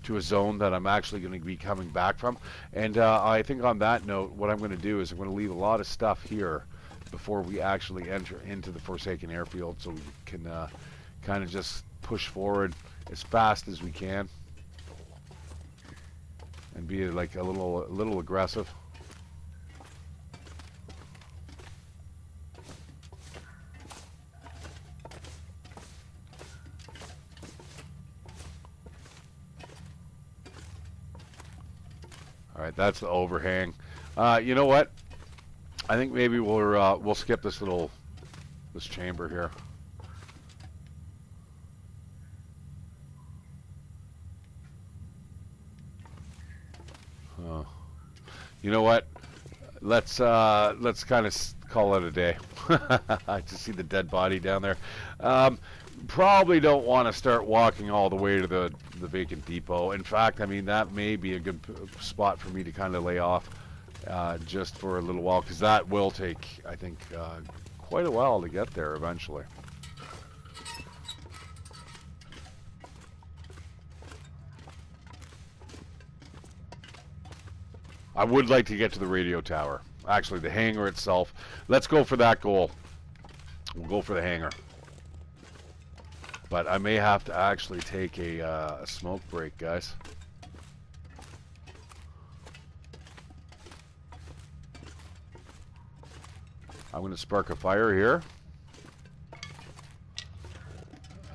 to a zone that I'm actually going to be coming back from? And I think on that note, what I'm going to do is I'm going to leave a lot of stuff here before we actually enter into the Forsaken Airfield, so we can kind of just push forward as fast as we can and be like a little aggressive. All right, that's the overhang. You know what? I think maybe we'll skip this chamber here. You know what? Let's kind of call it a day. I just see the dead body down there. Um, Probably don't want to start walking all the way to the vacant depot. In fact, I mean that may be a good spot for me to kind of lay off just for a little while, because that will take, I think, quite a while to get there eventually. I would like to get to the radio tower. Actually, the hangar itself. Let's go for that goal. We'll go for the hangar. But I may have to actually take a smoke break, guys. I'm going to spark a fire here.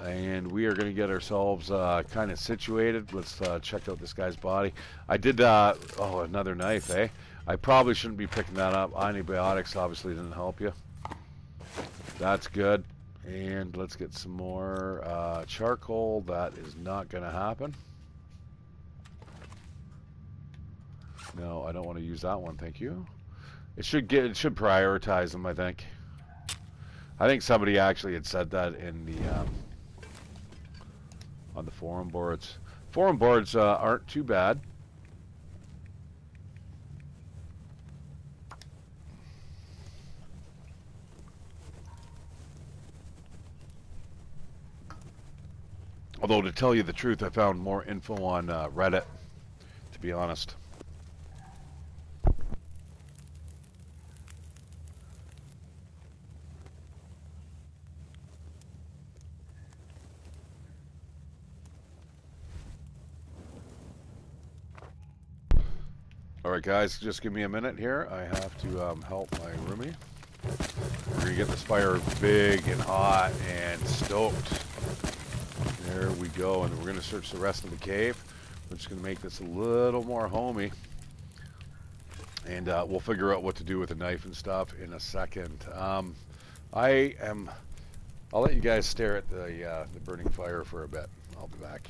And we are going to get ourselves kind of situated. Let's check out this guy's body. I did, oh, another knife, eh? I probably shouldn't be picking that up. Antibiotics obviously didn't help you. That's good. And let's get some more charcoal. That is not going to happen. No, I don't want to use that one, thank you. It should prioritize them, I think. I think somebody actually had said that in the on the forum boards. Forum boards aren't too bad. Although, to tell you the truth, I found more info on Reddit, to be honest. Alright guys, just give me a minute here. I have to help my roomie. We're going to get this fire big and hot and stoked. There we go, and we're going to search the rest of the cave. We're just going to make this a little more homey. And we'll figure out what to do with the knife and stuff in a second. I'll let you guys stare at the burning fire for a bit. I'll be back.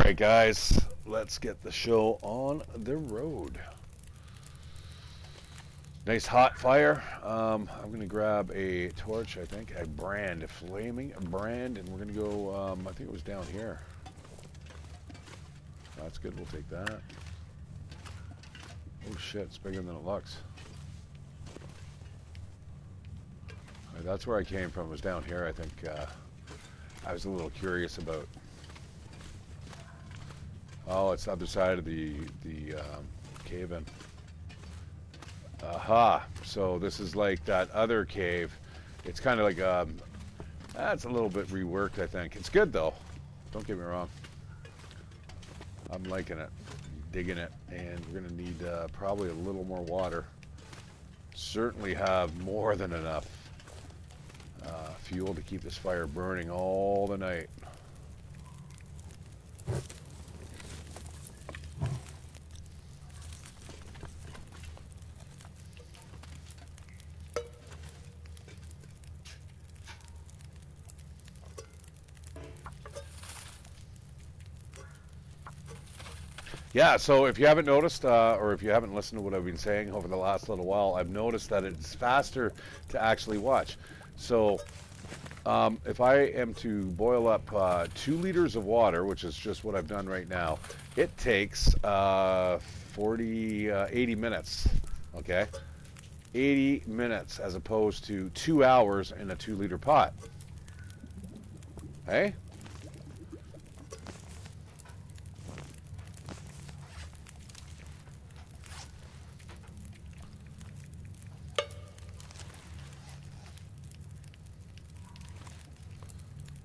right, guys, let's get the show on the road. Nice hot fire. I'm going to grab a torch, I think, a flaming brand, and we're going to go, I think it was down here. That's good, we'll take that. Oh shit, it's bigger than it looks. Right, that's where I came from, it was down here, I think. I was a little curious about. Oh, it's the other side of the cave-in. Aha, so this is like that other cave. It's kind of like, that's a little bit reworked, I think. It's good though, don't get me wrong. I'm liking it, digging it, and we're gonna need probably a little more water. Certainly have more than enough fuel to keep this fire burning all the night. Yeah, so if you haven't noticed, or if you haven't listened to what I've been saying over the last little while, I've noticed that it's faster to actually watch. So if I am to boil up 2 liters of water, which is just what I've done right now, it takes 80 minutes, okay? 80 minutes as opposed to 2 hours in a 2-liter pot. Hey?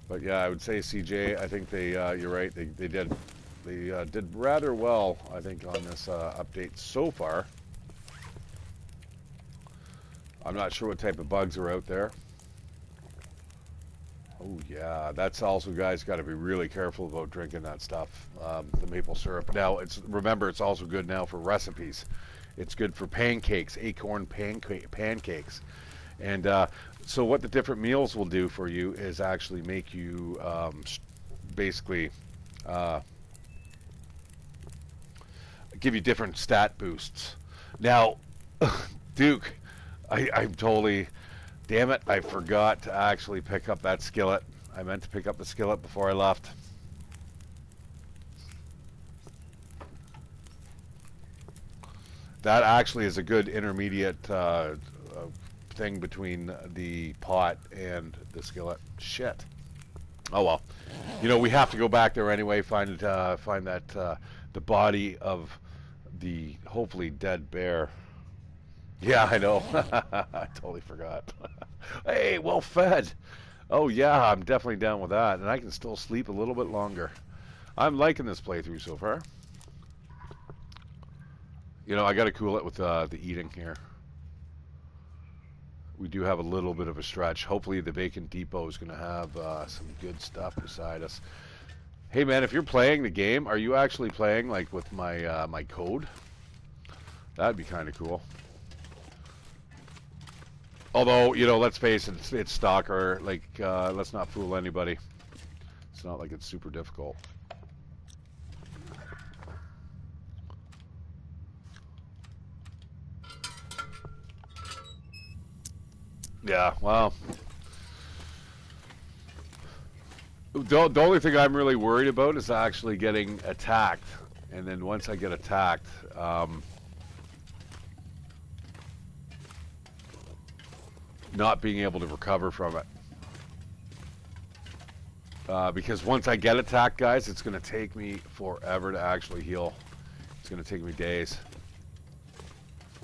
But yeah, I would say CJ, I think they, you're right, they did rather well, I think, on this update so far. I'm not sure what type of bugs are out there. Oh yeah, that's also, guys, got to be really careful about drinking that stuff, the maple syrup. Now, remember, it's also good now for recipes. It's good for pancakes, acorn pancakes. And so what the different meals will do for you is actually make you basically give you different stat boosts. Now, Duke, I'm totally, damn it, I forgot to actually pick up that skillet. I meant to pick up the skillet before I left. That actually is a good intermediate thing between the pot and the skillet. Shit. Oh well. You know, we have to go back there anyway, find that the body of the hopefully dead bear. Yeah, I know. I totally forgot. Hey, well fed. Oh yeah, I'm definitely down with that, and I can still sleep a little bit longer. I'm liking this playthrough so far. You know, I got to cool it with the eating here. We do have a little bit of a stretch. Hopefully the Bacon Depot is going to have some good stuff beside us. Hey man, if you're playing the game, are you actually playing like with my my code? That'd be kind of cool. Although, you know, let's face it, it's Stalker. Like, let's not fool anybody. It's not like it's super difficult. Yeah, well, the only thing I'm really worried about is actually getting attacked. And then once I get attacked, not being able to recover from it. Because once I get attacked, guys, it's going to take me forever to actually heal. It's going to take me days.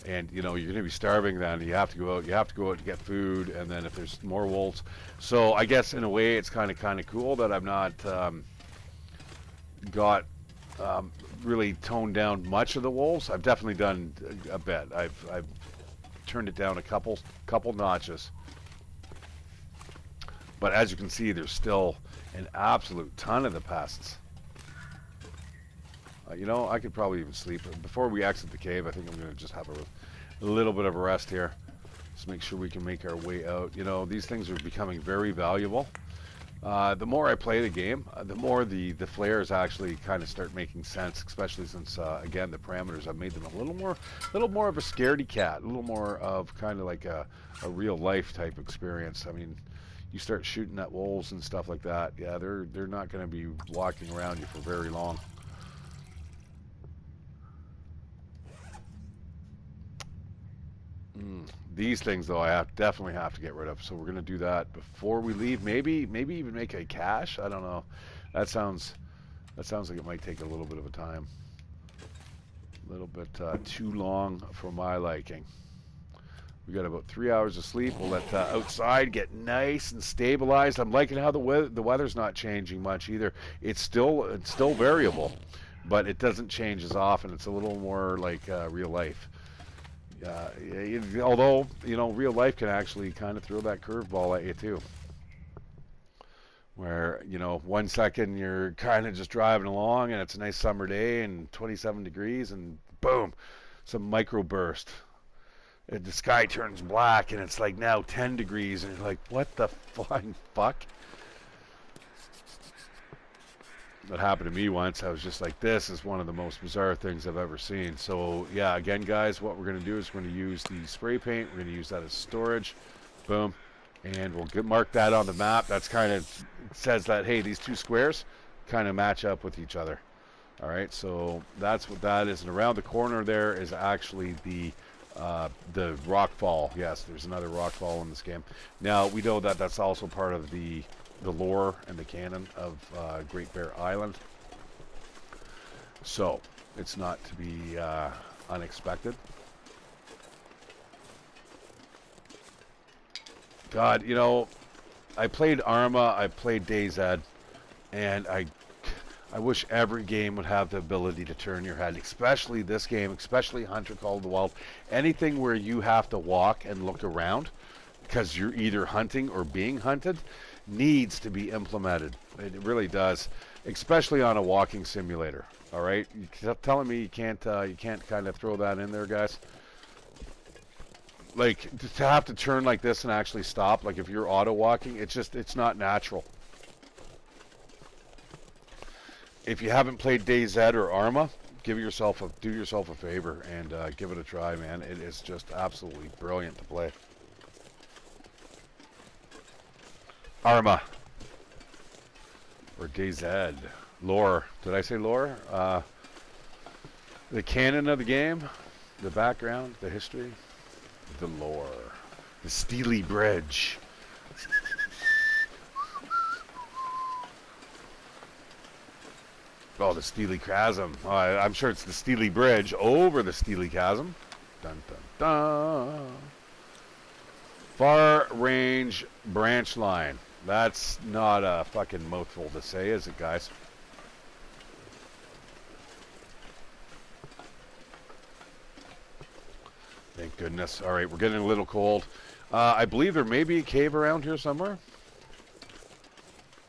And, you know, you're going to be starving then. You have to go out. You have to go out to get food. And then if there's more wolves. So I guess in a way it's kind of cool that I've not got really toned down much of the wolves. I've definitely done a bit. I've turned it down a couple notches. But as you can see, there's still an absolute ton of the pests. You know, I could probably even sleep. Before we exit the cave, I think I'm going to just have a little bit of a rest here. Just make sure we can make our way out. You know, these things are becoming very valuable. The more I play the game, the more the flares actually kind of start making sense, especially since again the parameters I've made them a little more of a scaredy cat, a little more of kind of like a real life type experience. I mean, you start shooting at wolves and stuff like that, yeah, they're not going to be walking around you for very long. These things, though, definitely have to get rid of. So we're gonna do that before we leave. Maybe even make a cache. I don't know. That sounds like it might take a little bit of a time. A little bit too long for my liking. We got about 3 hours of sleep. We'll let outside get nice and stabilized. I'm liking how the weather's not changing much either. It's still variable, but it doesn't change as often. It's a little more like real life. Although, you know, real life can actually kind of throw that curveball at you too. Where, you know, 1 second you're kind of just driving along and it's a nice summer day and 27 degrees and boom, some microburst. And the sky turns black and it's like now 10 degrees and you're like, what the flying fuck? That happened to me once. I was just like, this is one of the most bizarre things I've ever seen. So yeah, again, guys, what we're going to do is we're going to use the spray paint. We're going to use that as storage. Boom. And we'll mark that on the map. That's kind of says that, hey, these two squares kind of match up with each other. All right, so that's what that is. And around the corner there is actually the rock fall. Yes, there's another rock fall in this game. Now, we know that that's also part of the lore and the canon of Great Bear Island. So, it's not to be unexpected. God, you know, I played Arma, I played DayZ, and I wish every game would have the ability to turn your head, especially this game, especially Hunter Call of the Wild. Anything where you have to walk and look around because you're either hunting or being hunted needs to be implemented. It really does, especially on a walking simulator. All right, you're telling me you can't kind of throw that in there, guys? Like, to have to turn like this and actually stop, like if you're auto walking, it's not natural. If you haven't played DayZ or Arma, do yourself a favor and give it a try, man. It is just absolutely brilliant to play. Arma or DayZ. Lore. Did I say lore? The canon of the game, the background, the history, the lore, the Steely Bridge. Oh, the Steely Chasm. Oh, I'm sure it's the Steely Bridge over the Steely Chasm. Dun, dun, dun. Far range branch line. That's not a fucking mouthful to say, is it, guys? Thank goodness. All right, we're getting a little cold. I believe there may be a cave around here somewhere.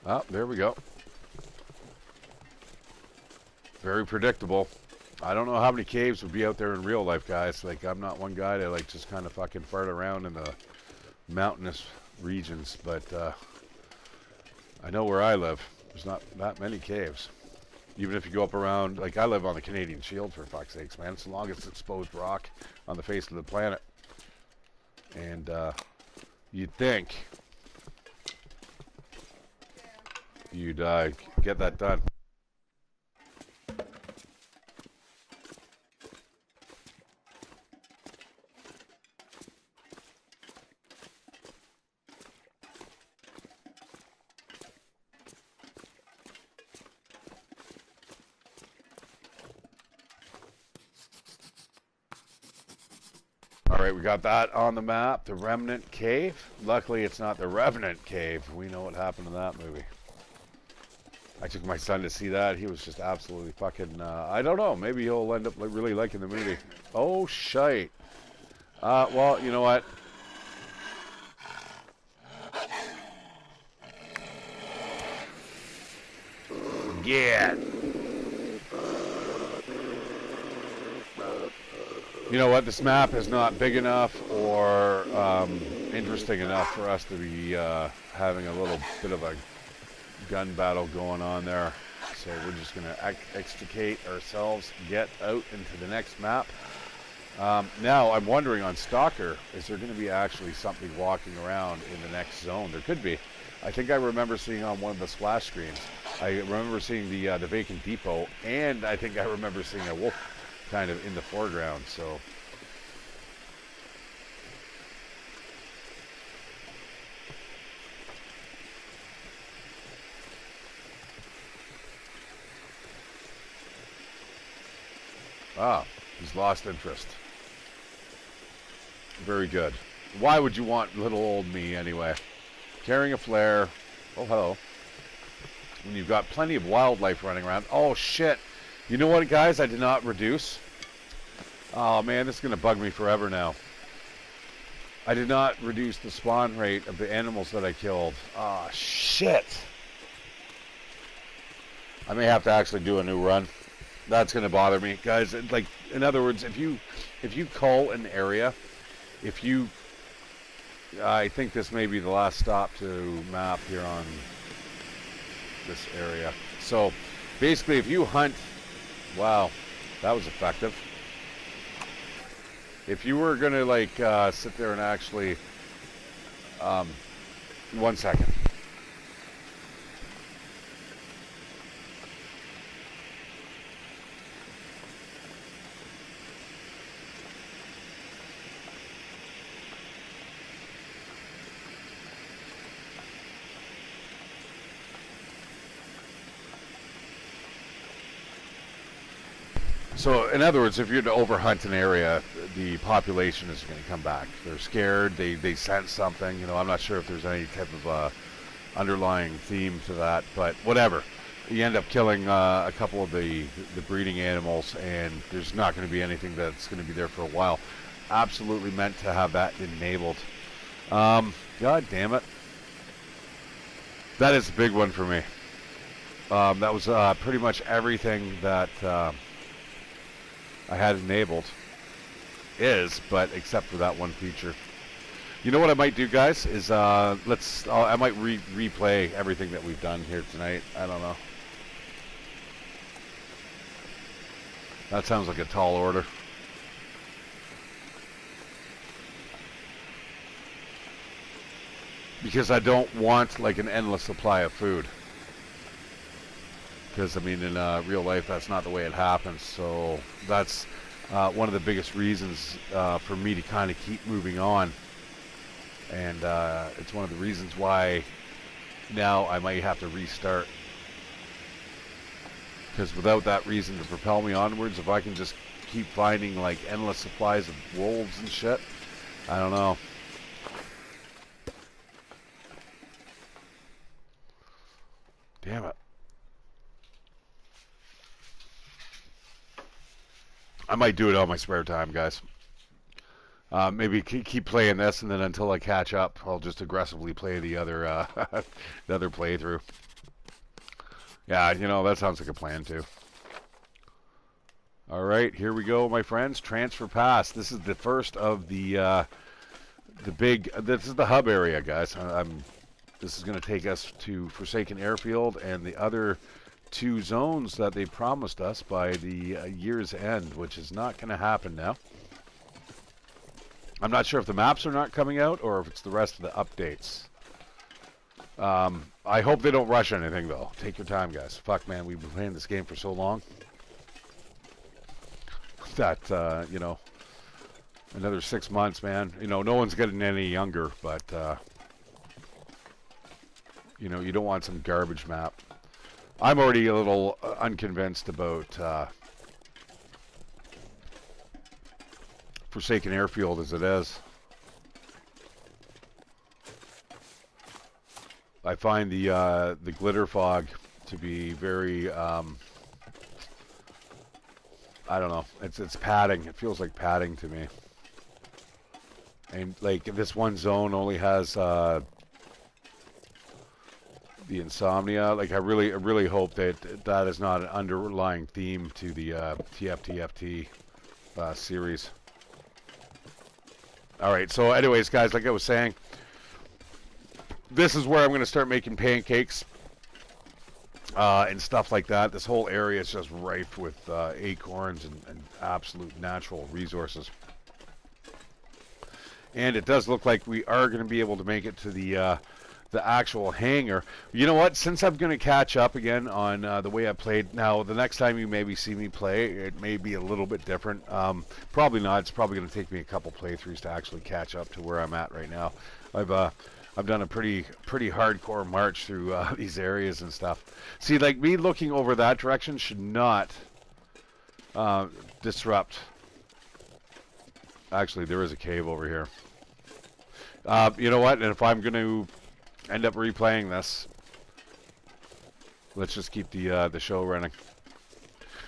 Oh, there we go. Very predictable. I don't know how many caves would be out there in real life, guys. Like, I'm not one guy to, like, just kind of fucking fart around in the mountainous regions, but I know where I live. There's not that many caves. Even if you go up around, like, I live on the Canadian Shield, for fuck's sakes, man. It's the longest exposed rock on the face of the planet. And you'd think you'd get that done. Alright, we got that on the map. The Remnant Cave. Luckily, it's not the Revenant Cave. We know what happened in that movie. I took my son to see that. He was just absolutely fucking... I don't know. Maybe he'll end up really liking the movie. Oh, shite. Well, you know what? Yeah. You know what? This map is not big enough or interesting enough for us to be having a little bit of a gun battle going on there. So we're just going to extricate ourselves, get out into the next map. Now, I'm wondering on Stalker, is there going to be actually something walking around in the next zone? There could be. I think I remember seeing on one of the splash screens, I remember seeing the vacant depot, and I think I remember seeing a wolf kind of in the foreground, so... Ah, he's lost interest. Very good. Why would you want little old me anyway? Carrying a flare. Oh, hello. When you've got plenty of wildlife running around. Oh, shit. You know what, guys? I did not reduce. Oh, man, this is going to bug me forever now. I did not reduce the spawn rate of the animals that I killed. Oh, shit. I may have to actually do a new run. That's going to bother me, guys. Like, in other words, if you cull an area, I think this may be the last stop to map here on this area. So, basically, if you hunt, wow, that was effective. If you were going to, like, sit there and actually, 1 second. So, in other words, if you're to overhunt an area, the population is going to come back. They're scared. They sense something. You know, I'm not sure if there's any type of underlying theme to that, but whatever. You end up killing a couple of the breeding animals, and there's not going to be anything that's going to be there for a while. Absolutely meant to have that enabled. God damn it. That is a big one for me. That was pretty much everything that... I had enabled but except for that one feature. You know what I might do, guys, is I might replay everything that we've done here tonight. I don't know. That sounds like a tall order. Because I don't want like an endless supply of food. Because, I mean, in real life, that's not the way it happens. So that's one of the biggest reasons for me to kind of keep moving on. And it's one of the reasons why now I might have to restart. Because without that reason to propel me onwards, if I can just keep finding, like, endless supplies of wolves and shit, I don't know. Damn it. I might do it on my spare time, guys. Maybe keep playing this, and then until I catch up, I'll just aggressively play the other the other playthrough. Yeah, you know, that sounds like a plan too. All right, here we go, my friends. Transfer pass. This is the first of the big. This is the hub area, guys. This is going to take us to Forsaken Airfield and the other 2 zones that they promised us by the year's end, which is not going to happen now. I'm not sure if the maps are not coming out or if it's the rest of the updates. I hope they don't rush anything, though. Take your time, guys. Fuck, man, we've been playing this game for so long that, you know, another 6 months, man. You know, no one's getting any younger, but, you know, you don't want some garbage map. I'm already a little unconvinced about Forsaken Airfield as it is. I find the glitter fog to be very I don't know. It's padding. It feels like padding to me. And like this one zone only has the insomnia. Like I really hope that is not an underlying theme to the TFTFT series. All right. So, anyways, guys, like I was saying, this is where I'm going to start making pancakes. and stuff like that. This whole area is just rife with acorns and absolute natural resources. And it does look like we are going to be able to make it to the actual hangar. You know what? Since I'm going to catch up again on the way I played, now the next time you maybe see me play, it may be a little bit different. Probably not. It's probably going to take me a couple playthroughs to actually catch up to where I'm at right now. I've done a pretty hardcore march through these areas and stuff. See, like me looking over that direction should not disrupt. Actually, there is a cave over here. You know what? And if I'm going to end up replaying this, let's just keep the show running.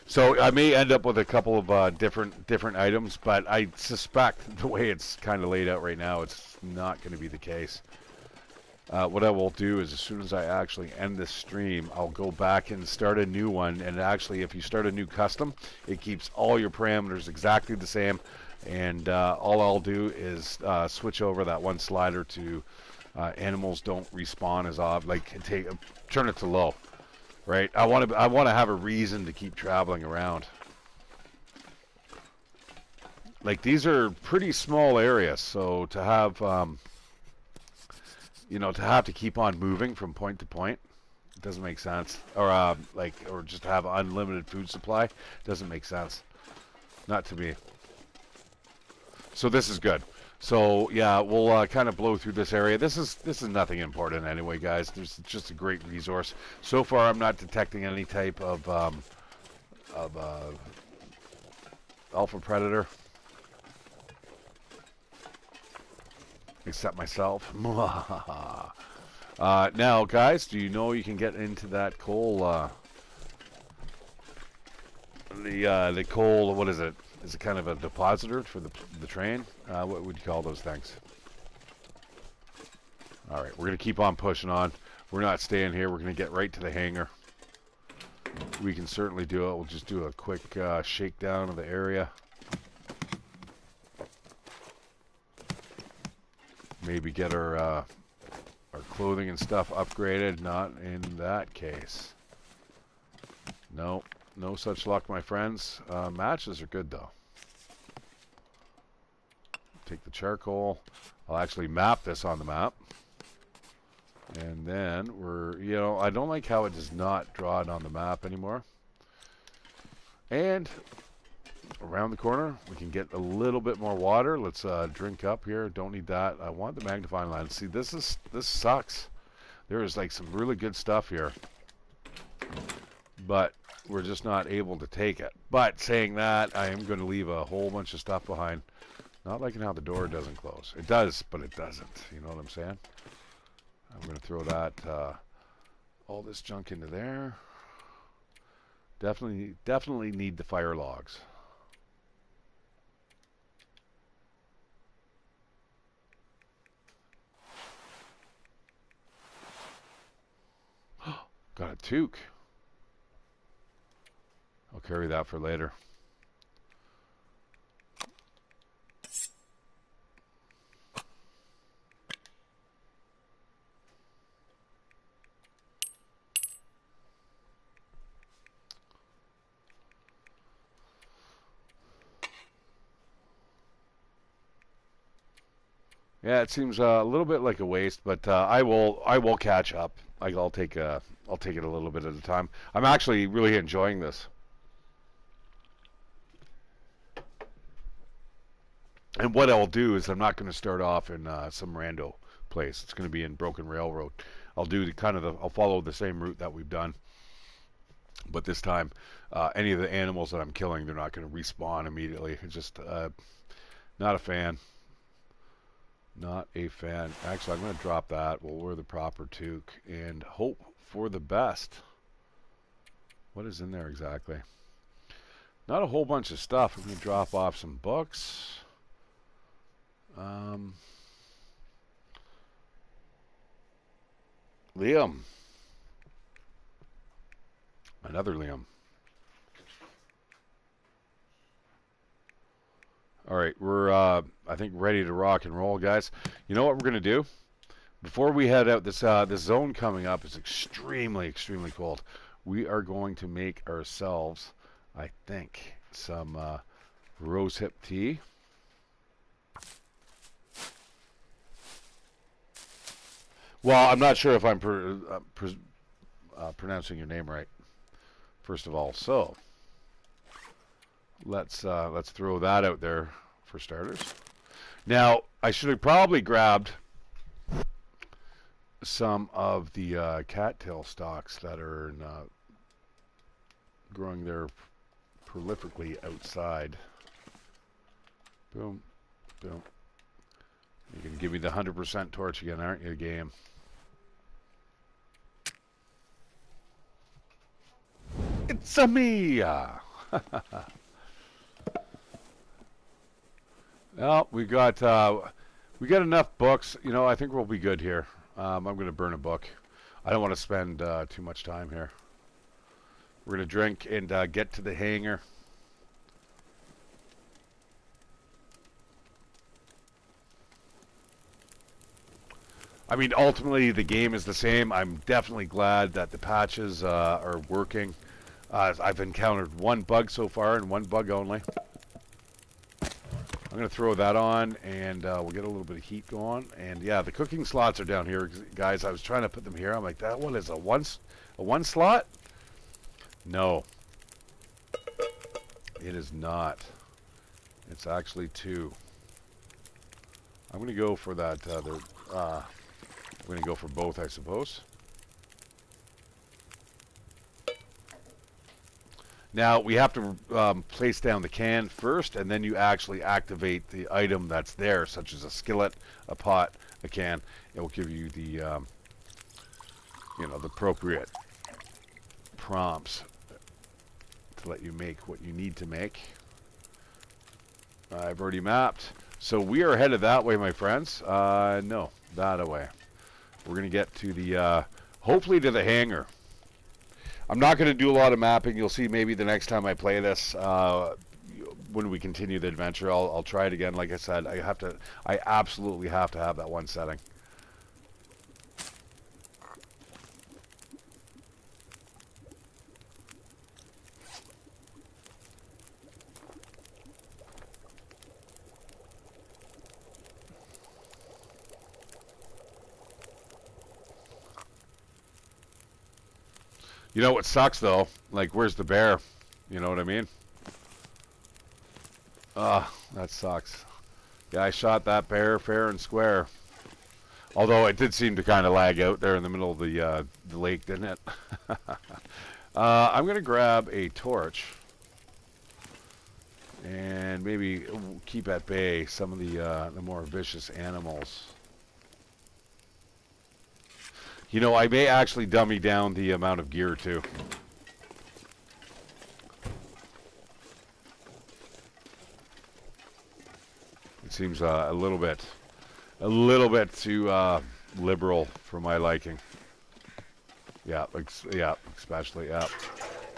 So I may end up with a couple of different items, but I suspect the way it's kind of laid out right now, it's not going to be the case. What I will do is as soon as I actually end this stream, I'll go back and start a new one. And actually, if you start a new custom, it keeps all your parameters exactly the same. And all I'll do is switch over that one slider to animals don't respawn as often. Like turn it to low, right? I want to have a reason to keep traveling around. Like these are pretty small areas, so to have to have to keep on moving from point to point, it doesn't make sense. Or or just have unlimited food supply doesn't make sense. Not to me. So this is good. So yeah, we'll kind of blow through this area. This is nothing important anyway, guys. There's just a great resource. So far, I'm not detecting any type of alpha predator, except myself. Now, guys, do you know you can get into that coal? The coal. What is it? Is it kind of a depositor for the train? What would you call those things? All right, we're going to keep on pushing on. We're not staying here. We're going to get right to the hangar. We can certainly do it. We'll just do a quick shakedown of the area. Maybe get our clothing and stuff upgraded. Not in that case. No. No such luck, my friends. Matches are good, though. Take the charcoal. I'll actually map this on the map. And then I don't like how it does not draw it on the map anymore. And around the corner, we can get a little bit more water. Let's drink up here. Don't need that. I want the magnifying lens. See, this sucks. There is like some really good stuff here. But we're just not able to take it. But saying that, I am going to leave a whole bunch of stuff behind. Not liking how the door doesn't close. It does, but it doesn't. You know what I'm saying? I'm going to throw that, all this junk into there. Definitely need the fire logs. Got a toque. I'll carry that for later. Yeah, it seems a little bit like a waste, but I will catch up. I'll take it a little bit at a time. I'm actually really enjoying this. And what I'll do is I'm not going to start off in some rando place. It's going to be in Broken Railroad. I'll do I'll follow the same route that we've done. But this time, any of the animals that I'm killing, they're not going to respawn immediately. It's just not a fan. Not a fan. Actually, I'm going to drop that. We'll wear the proper toque and hope for the best. What is in there exactly? Not a whole bunch of stuff. I'm going to drop off some books. Liam. Another Liam. All right, we're, I think, ready to rock and roll, guys. You know what we're going to do? Before we head out, this zone coming up is extremely, extremely cold. we are going to make ourselves, I think, some rosehip tea. Well, I'm not sure if I'm pronouncing your name right, first of all. So let's throw that out there for starters. Now, I should have probably grabbed some of the cattail stalks that are growing there prolifically outside. Boom, boom. You can give me the 100% torch again, aren't you, game? It's a me! Well, we got enough books. You know, I think we'll be good here. I'm going to burn a book. I don't want to spend too much time here. We're going to drink and get to the hangar. I mean, ultimately, the game is the same. I'm definitely glad that the patches are working. I've encountered one bug so far, and one bug only. I'm going to throw that on, and we'll get a little bit of heat going. And yeah, the cooking slots are down here, guys. I was trying to put them here. I'm like, that one is a one slot? No, it is not. It's actually 2. I'm going to go for that. I'm going to go for both, I suppose. Now, we have to place down the can first, and then you actually activate the item that's there, such as a skillet, a pot, a can. It will give you the, you know, the appropriate prompts to let you make what you need to make. I've already mapped. So we are headed that way, my friends. No, that way. We're going to get to the, hopefully to the hangar. I'm not going to do a lot of mapping. You'll see maybe the next time I play this, when we continue the adventure, I'll try it again. Like I said, I absolutely have to have that one setting. You know what sucks though? Like, where's the bear? You know what I mean? That sucks. Yeah, I shot that bear fair and square. Although it did seem to kind of lag out there in the middle of the lake, didn't it? I'm going to grab a torch and maybe keep at bay some of the more vicious animals. You know, I may actually dummy down the amount of gear too. It seems a little bit too liberal for my liking. Yeah, especially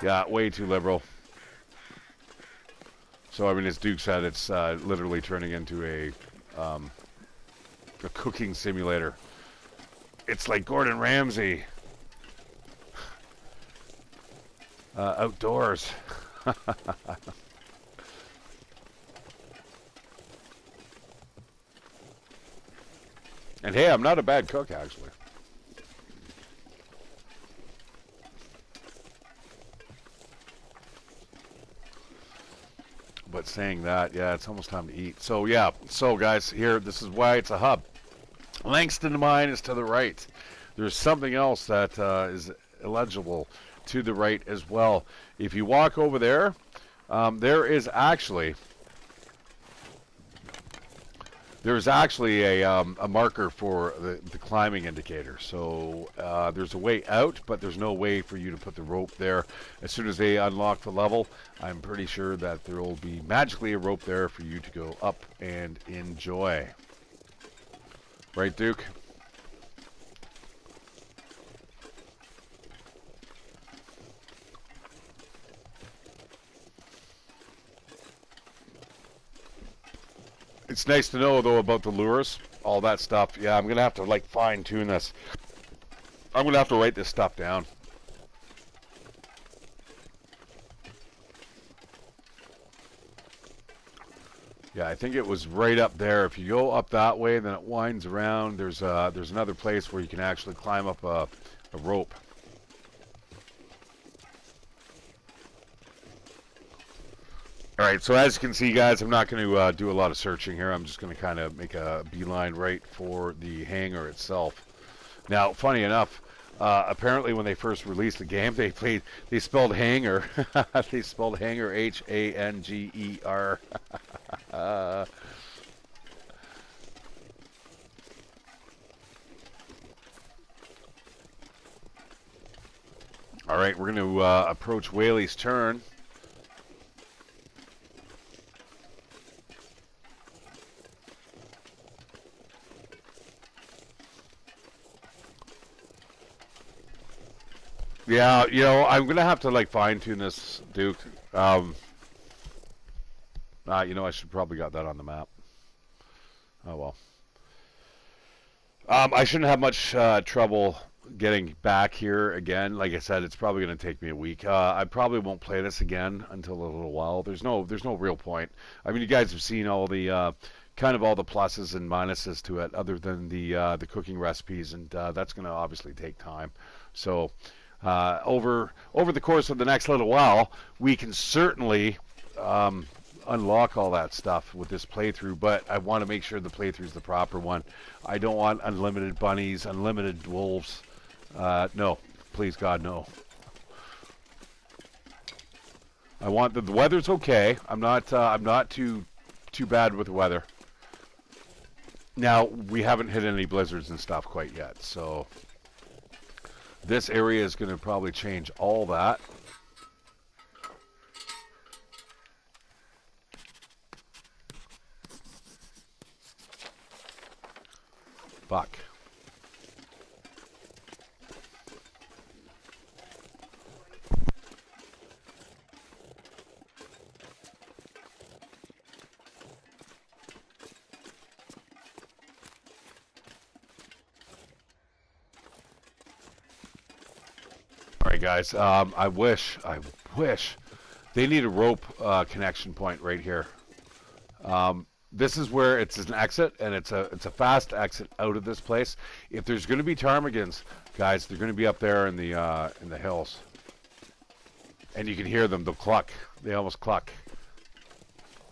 yeah, way too liberal. So I mean, as Duke said, it's literally turning into a cooking simulator. It's like Gordon Ramsay outdoors. And hey, I'm not a bad cook, actually. But saying that, yeah, it's almost time to eat. So yeah, so guys, here, this is why it's a hub. Langston Mine is to the right. There's something else that is illegible to the right as well. If you walk over there, there is actually a marker for the climbing indicator. So there's a way out, but there's no way for you to put the rope there. As soon as they unlock the level, I'm pretty sure that there will be magically a rope there for you to go up and enjoy. Right, Duke? It's nice to know, though, about the lures, all that stuff. Yeah, I'm going to have to, like, fine-tune this. I'm going to have to write this stuff down. Yeah, I think it was right up there. If you go up that way, then it winds around. There's another place where you can actually climb up a rope. All right, so as you can see, guys, I'm not going to do a lot of searching here. I'm just going to kind of make a beeline right for the hangar itself. Now, funny enough, apparently when they first released the game, they spelled hangar. They spelled hangar Hanger. All right, we're going to approach Whaley's turn. Yeah, you know, I'm gonna have to like fine tune this, Duke. You know, I should probably got that on the map. Oh well. I shouldn't have much trouble getting back here again. Like I said, it's probably gonna take me a week. I probably won't play this again until a little while. There's no real point. I mean, you guys have seen all the kind of all the pluses and minuses to it, other than the cooking recipes, and that's gonna obviously take time. So. Over the course of the next little while, we can certainly unlock all that stuff with this playthrough, but I want to make sure the playthrough is the proper one. I don't want unlimited bunnies, unlimited wolves. No, please God, no. I want the weather's okay. I'm not too bad with the weather. Now, we haven't hit any blizzards and stuff quite yet, so this area is going to probably change all that. Fuck. Guys, I wish they need a rope connection point right here. This is where it's an exit, and it's a fast exit out of this place. If there's going to be ptarmigans, guys, they're going to be up there in the hills, and you can hear them. They'll cluck. They almost cluck.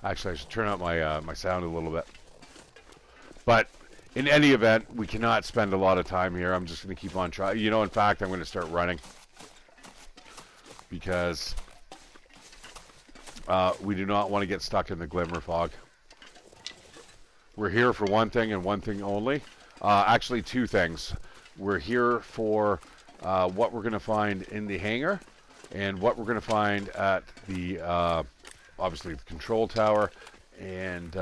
Actually, I should turn up my my sound a little bit. But in any event, we cannot spend a lot of time here. I'm just going to keep on trying. You know, in fact, I'm going to start running. Because we do not want to get stuck in the glimmer fog. We're here for one thing and one thing only. Actually, two things. We're here for what we're going to find in the hangar and what we're going to find at the, obviously, the control tower and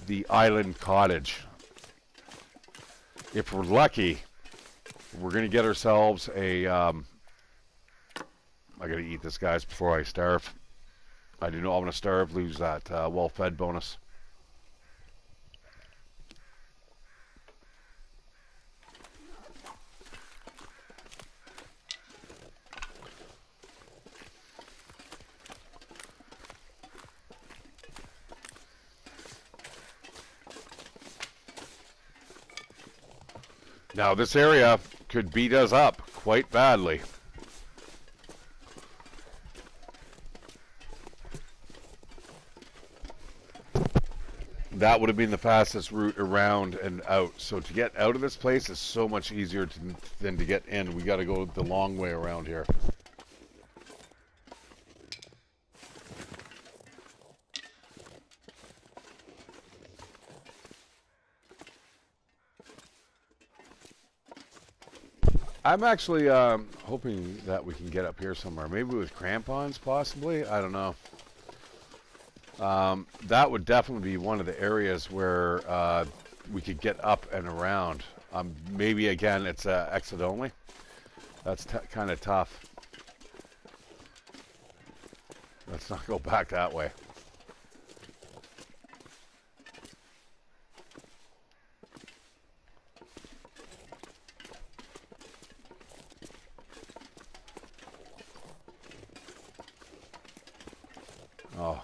the island cottage. If we're lucky, we're going to get ourselves a... I gotta eat this, guys, before I starve. I do not want to starve, lose that well-fed bonus. Now, this area could beat us up quite badly. That would have been the fastest route around and out. So to get out of this place is so much easier than to get in. We got to go the long way around here. I'm actually hoping that we can get up here somewhere. Maybe with crampons, possibly. I don't know. That would definitely be one of the areas where we could get up and around. Maybe, again, it's exit only. That's kind of tough. Let's not go back that way. Oh,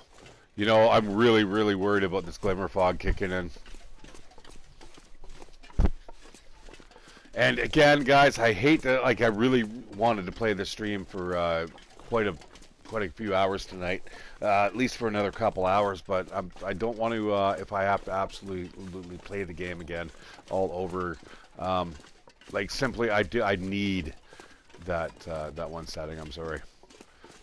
You know, I'm really, really worried about this glimmer fog kicking in. And again, guys, I hate that. Like, I really wanted to play the stream for quite a quite a few hours tonight, at least for another couple hours. But I don't want to. If I have to absolutely play the game again, all over. Like simply, I need that one setting. I'm sorry.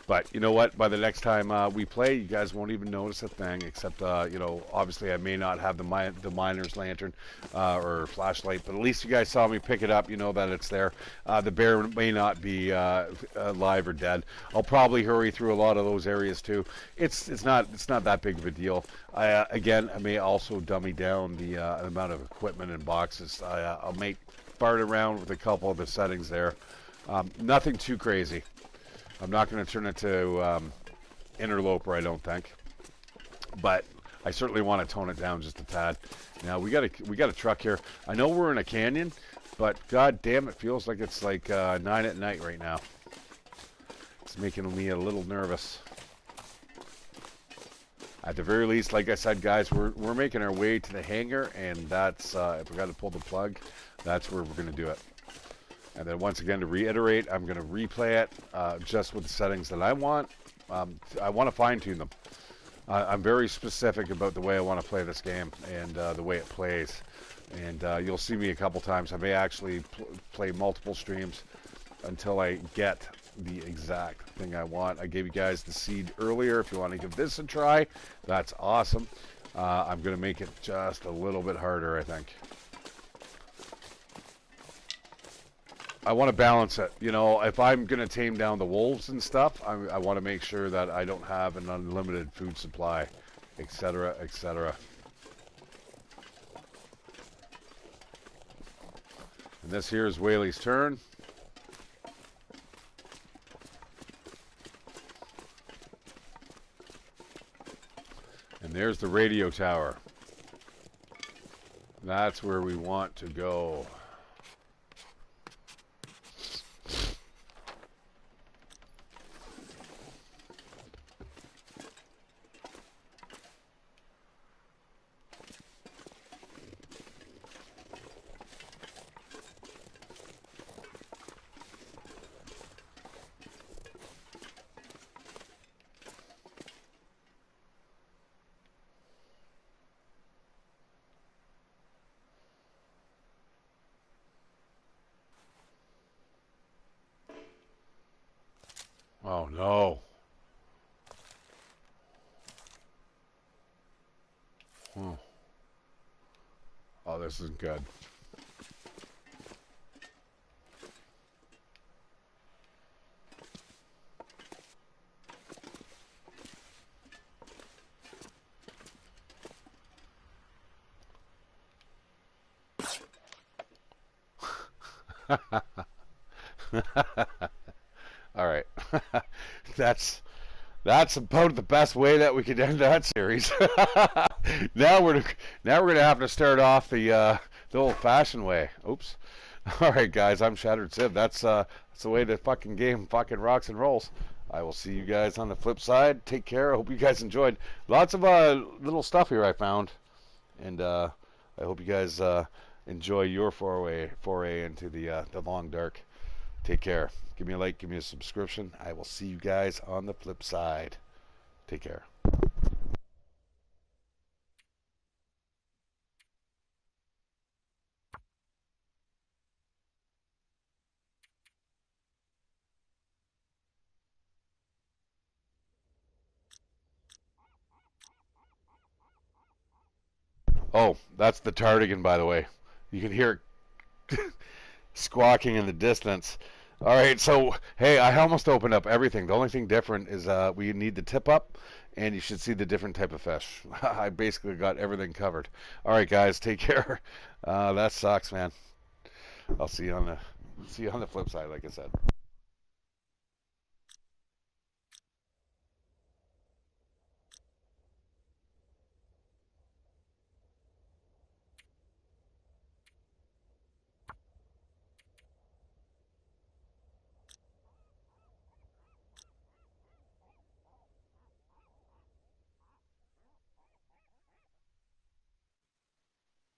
But you know what? By the next time we play, you guys won't even notice a thing. Except, you know, obviously I may not have the miner's lantern or flashlight, but at least you guys saw me pick it up. You know that it's there. The bear may not be alive or dead. I'll probably hurry through a lot of those areas too. It's not that big of a deal. Again, I may also dummy down the amount of equipment and boxes. I'll make fart around with a couple of the settings there. Nothing too crazy. I'm not going to turn it to interloper, I don't think, but I certainly want to tone it down just a tad. Now we got a truck here. I know we're in a canyon, but god damn, it feels like it's like 9 at night right now. It's making me a little nervous. At the very least, like I said, guys, we're making our way to the hangar, and that's if we got to pull the plug, that's where we're going to do it. And then once again, to reiterate, I'm going to replay it just with the settings that I want. I want to fine-tune them. I'm very specific about the way I want to play this game and the way it plays. And you'll see me a couple times. I may actually play multiple streams until I get the exact thing I want. I gave you guys the seed earlier. If you want to give this a try, that's awesome. I'm going to make it just a little bit harder, I think. I want to balance it. You know, if I'm going to tame down the wolves and stuff, I want to make sure that I don't have an unlimited food supply, etc., etc. And this here is Whaley's turn. And there's the radio tower. That's where we want to go. Oh no. Hmm. Oh, this is good. All right. that's that's about the best way that we could end that series. now we're now we're gonna have to start off the old-fashioned way. Oops. All right, guys. I'm ShatteredCiv. That's the way the fucking game fucking rocks and rolls. I will see you guys on the flip side. Take care. I hope you guys enjoyed. Lots of little stuff here I found, and I hope you guys enjoy your foray into the long dark. Take care. Give me a like, give me a subscription. I will see you guys on the flip side. Take care. Oh, that's the tardigan, by the way. You can hear it squawking in the distance. All right, so hey, I almost opened up everything. The only thing different is we need the tip up, and you should see the different type of fish. I basically got everything covered. All right, guys, take care. That sucks, man. I'll see you on the flip side, like I said.